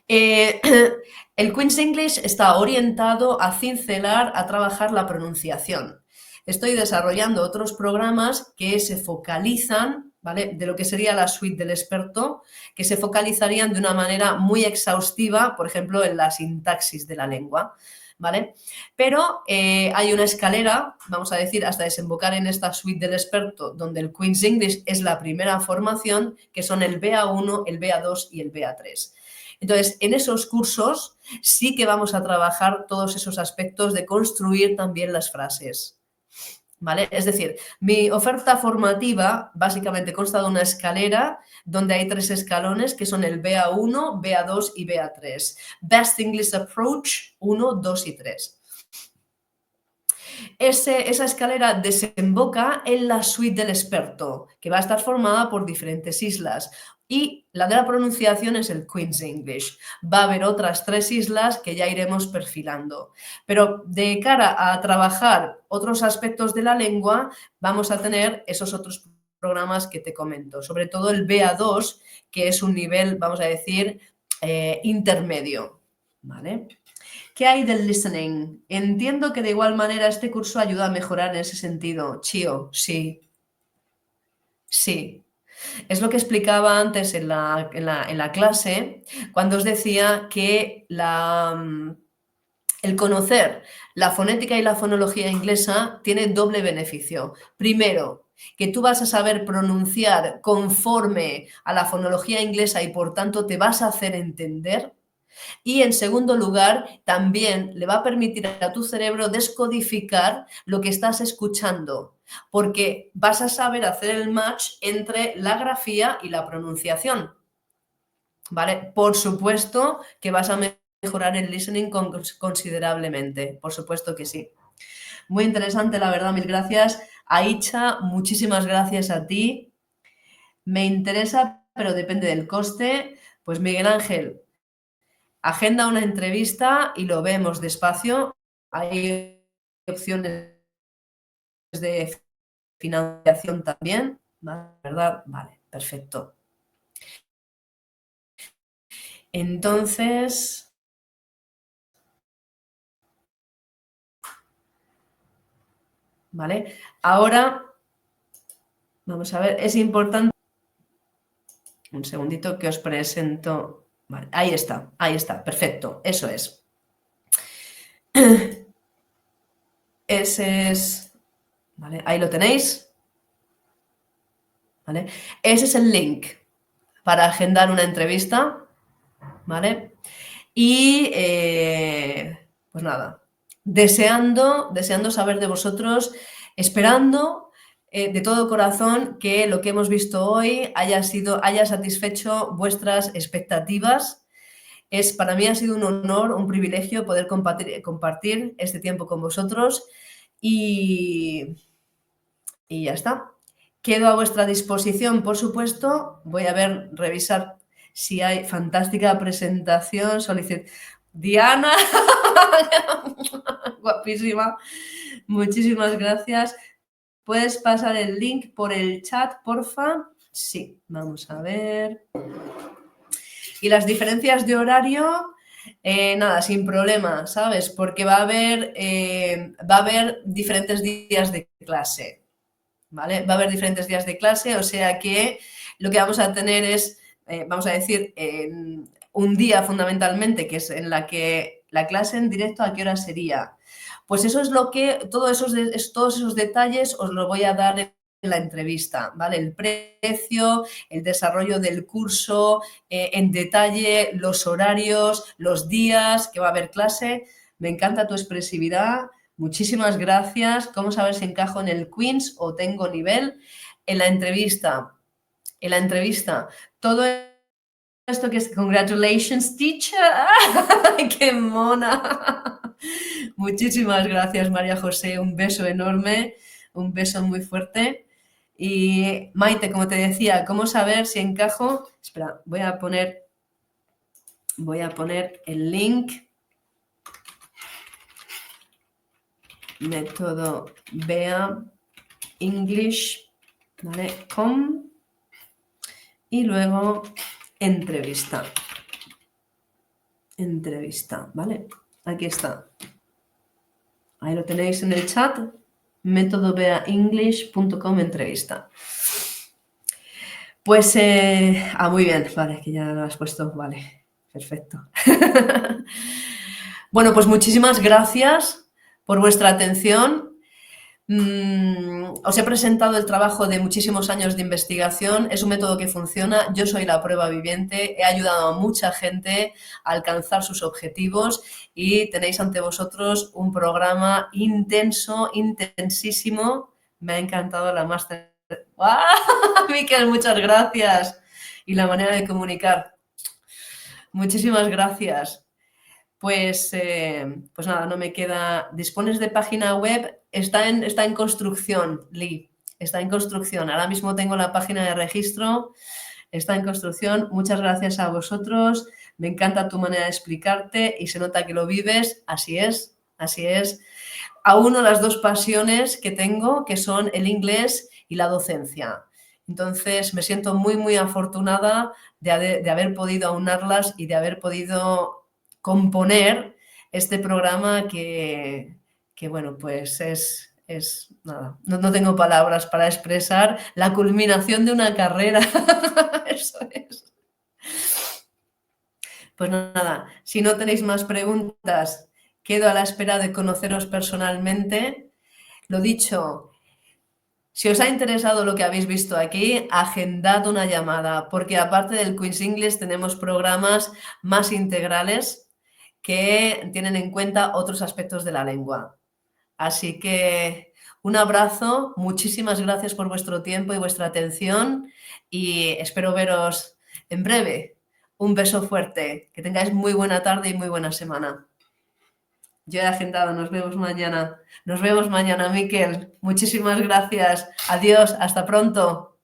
El Queen's English está orientado a cincelar, a trabajar la pronunciación. Estoy desarrollando otros programas que se focalizan, ¿vale?, de lo que sería la suite del experto, que se focalizarían de una manera muy exhaustiva, por ejemplo, en la sintaxis de la lengua, ¿vale? Pero hay una escalera, vamos a decir, hasta desembocar en esta suite del experto, donde el Queen's English es la primera formación, que son el BA1, el BA2 y el BA3. Entonces, en esos cursos sí que vamos a trabajar todos esos aspectos de construir también las frases, ¿vale? Es decir, mi oferta formativa básicamente consta de una escalera donde hay 3 escalones que son el BA1, BA2 y BA3. Best English Approach 1, 2 y 3. Esa escalera desemboca en la suite del experto, que va a estar formada por diferentes islas. Y la de la pronunciación es el Queen's English. Va a haber otras 3 islas que ya iremos perfilando. Pero de cara a trabajar otros aspectos de la lengua, vamos a tener esos otros programas que te comento. Sobre todo el BA2, que es un nivel, vamos a decir, intermedio. ¿Vale? ¿Qué hay del listening? Entiendo que de igual manera este curso ayuda a mejorar en ese sentido. Chío, sí. Sí. Es lo que explicaba antes en la clase, cuando os decía que el conocer la fonética y la fonología inglesa tiene doble beneficio. Primero, que tú vas a saber pronunciar conforme a la fonología inglesa y por tanto te vas a hacer entender. Y en segundo lugar, también le va a permitir a tu cerebro descodificar lo que estás escuchando, porque vas a saber hacer el match entre la grafía y la pronunciación. ¿Vale? Por supuesto que vas a mejorar el listening considerablemente, por supuesto que sí. Muy interesante, la verdad, mil gracias. Aicha, muchísimas gracias a ti. Me interesa, pero depende del coste. Pues Miguel Ángel, agenda una entrevista y lo vemos despacio. Hay opciones de financiación también, ¿verdad? Vale, perfecto. Entonces, ¿vale? Ahora, vamos a ver, es importante. Un segundito que os presento. Vale, ahí está, perfecto, eso es. Ese es, ¿vale? Ahí lo tenéis, ¿vale? Ese es el link para agendar una entrevista, ¿vale? Y pues nada, deseando saber de vosotros, esperando de todo corazón que lo que hemos visto hoy haya satisfecho vuestras expectativas. Para mí ha sido un honor, un privilegio poder compartir este tiempo con vosotros y ya está. Quedo a vuestra disposición, por supuesto. Voy a revisar si hay fantástica presentación. Diana, guapísima. Muchísimas gracias. ¿Puedes pasar el link por el chat, porfa? Sí, vamos a ver. Y las diferencias de horario, nada, sin problema, ¿sabes? Porque va a haber diferentes días de clase, ¿vale? Va a haber diferentes días de clase, o sea que lo que vamos a tener es, vamos a decir, un día fundamentalmente, que es en la que la clase en directo, ¿a qué hora sería? Pues eso es lo que, todos esos detalles os lo voy a dar en la entrevista, ¿vale? El precio, el desarrollo del curso, en detalle, los horarios, los días que va a haber clase. Me encanta tu expresividad. Muchísimas gracias. ¿Cómo saber si encajo en el Queen's o tengo nivel? En la entrevista, todo esto que es congratulations, teacher. ¡Qué mona! Muchísimas gracias, María José. Un beso enorme, un beso muy fuerte. Y Maite, como te decía, ¿cómo saber si encajo? Espera, voy a poner el link. Método Bea English, ¿vale? Y luego entrevista, ¿vale? Aquí está. Ahí lo tenéis en el chat, métodobeaenglish.com entrevista. Pues, muy bien, vale, que ya lo has puesto, vale, perfecto. Bueno, pues muchísimas gracias por vuestra atención. Os he presentado el trabajo de muchísimos años de investigación. Es un método que funciona. Yo soy la prueba viviente. He ayudado a mucha gente a alcanzar sus objetivos y tenéis ante vosotros un programa intenso, intensísimo. Me ha encantado la máster. ¡Wow! Miquel, muchas gracias. Y la manera de comunicar. Muchísimas gracias. Pues nada, no me queda. ¿Dispones de página web? Está en construcción, Lee. Está en construcción. Ahora mismo tengo la página de registro. Está en construcción. Muchas gracias a vosotros. Me encanta tu manera de explicarte y se nota que lo vives. Así es, así es. Auno las dos pasiones que tengo, que son el inglés y la docencia. Entonces, me siento muy, muy afortunada de haber podido aunarlas y de haber podido componer este programa que bueno, pues es nada, no tengo palabras para expresar la culminación de una carrera. Eso es. Pues nada, si no tenéis más preguntas, quedo a la espera de conoceros personalmente. Lo dicho, si os ha interesado lo que habéis visto aquí, agendad una llamada, porque aparte del Queen's English tenemos programas más integrales que tienen en cuenta otros aspectos de la lengua. Así que un abrazo, muchísimas gracias por vuestro tiempo y vuestra atención y espero veros en breve. Un beso fuerte, que tengáis muy buena tarde y muy buena semana. Yo he agendado, nos vemos mañana. Nos vemos mañana, Miquel. Muchísimas gracias. Adiós, hasta pronto.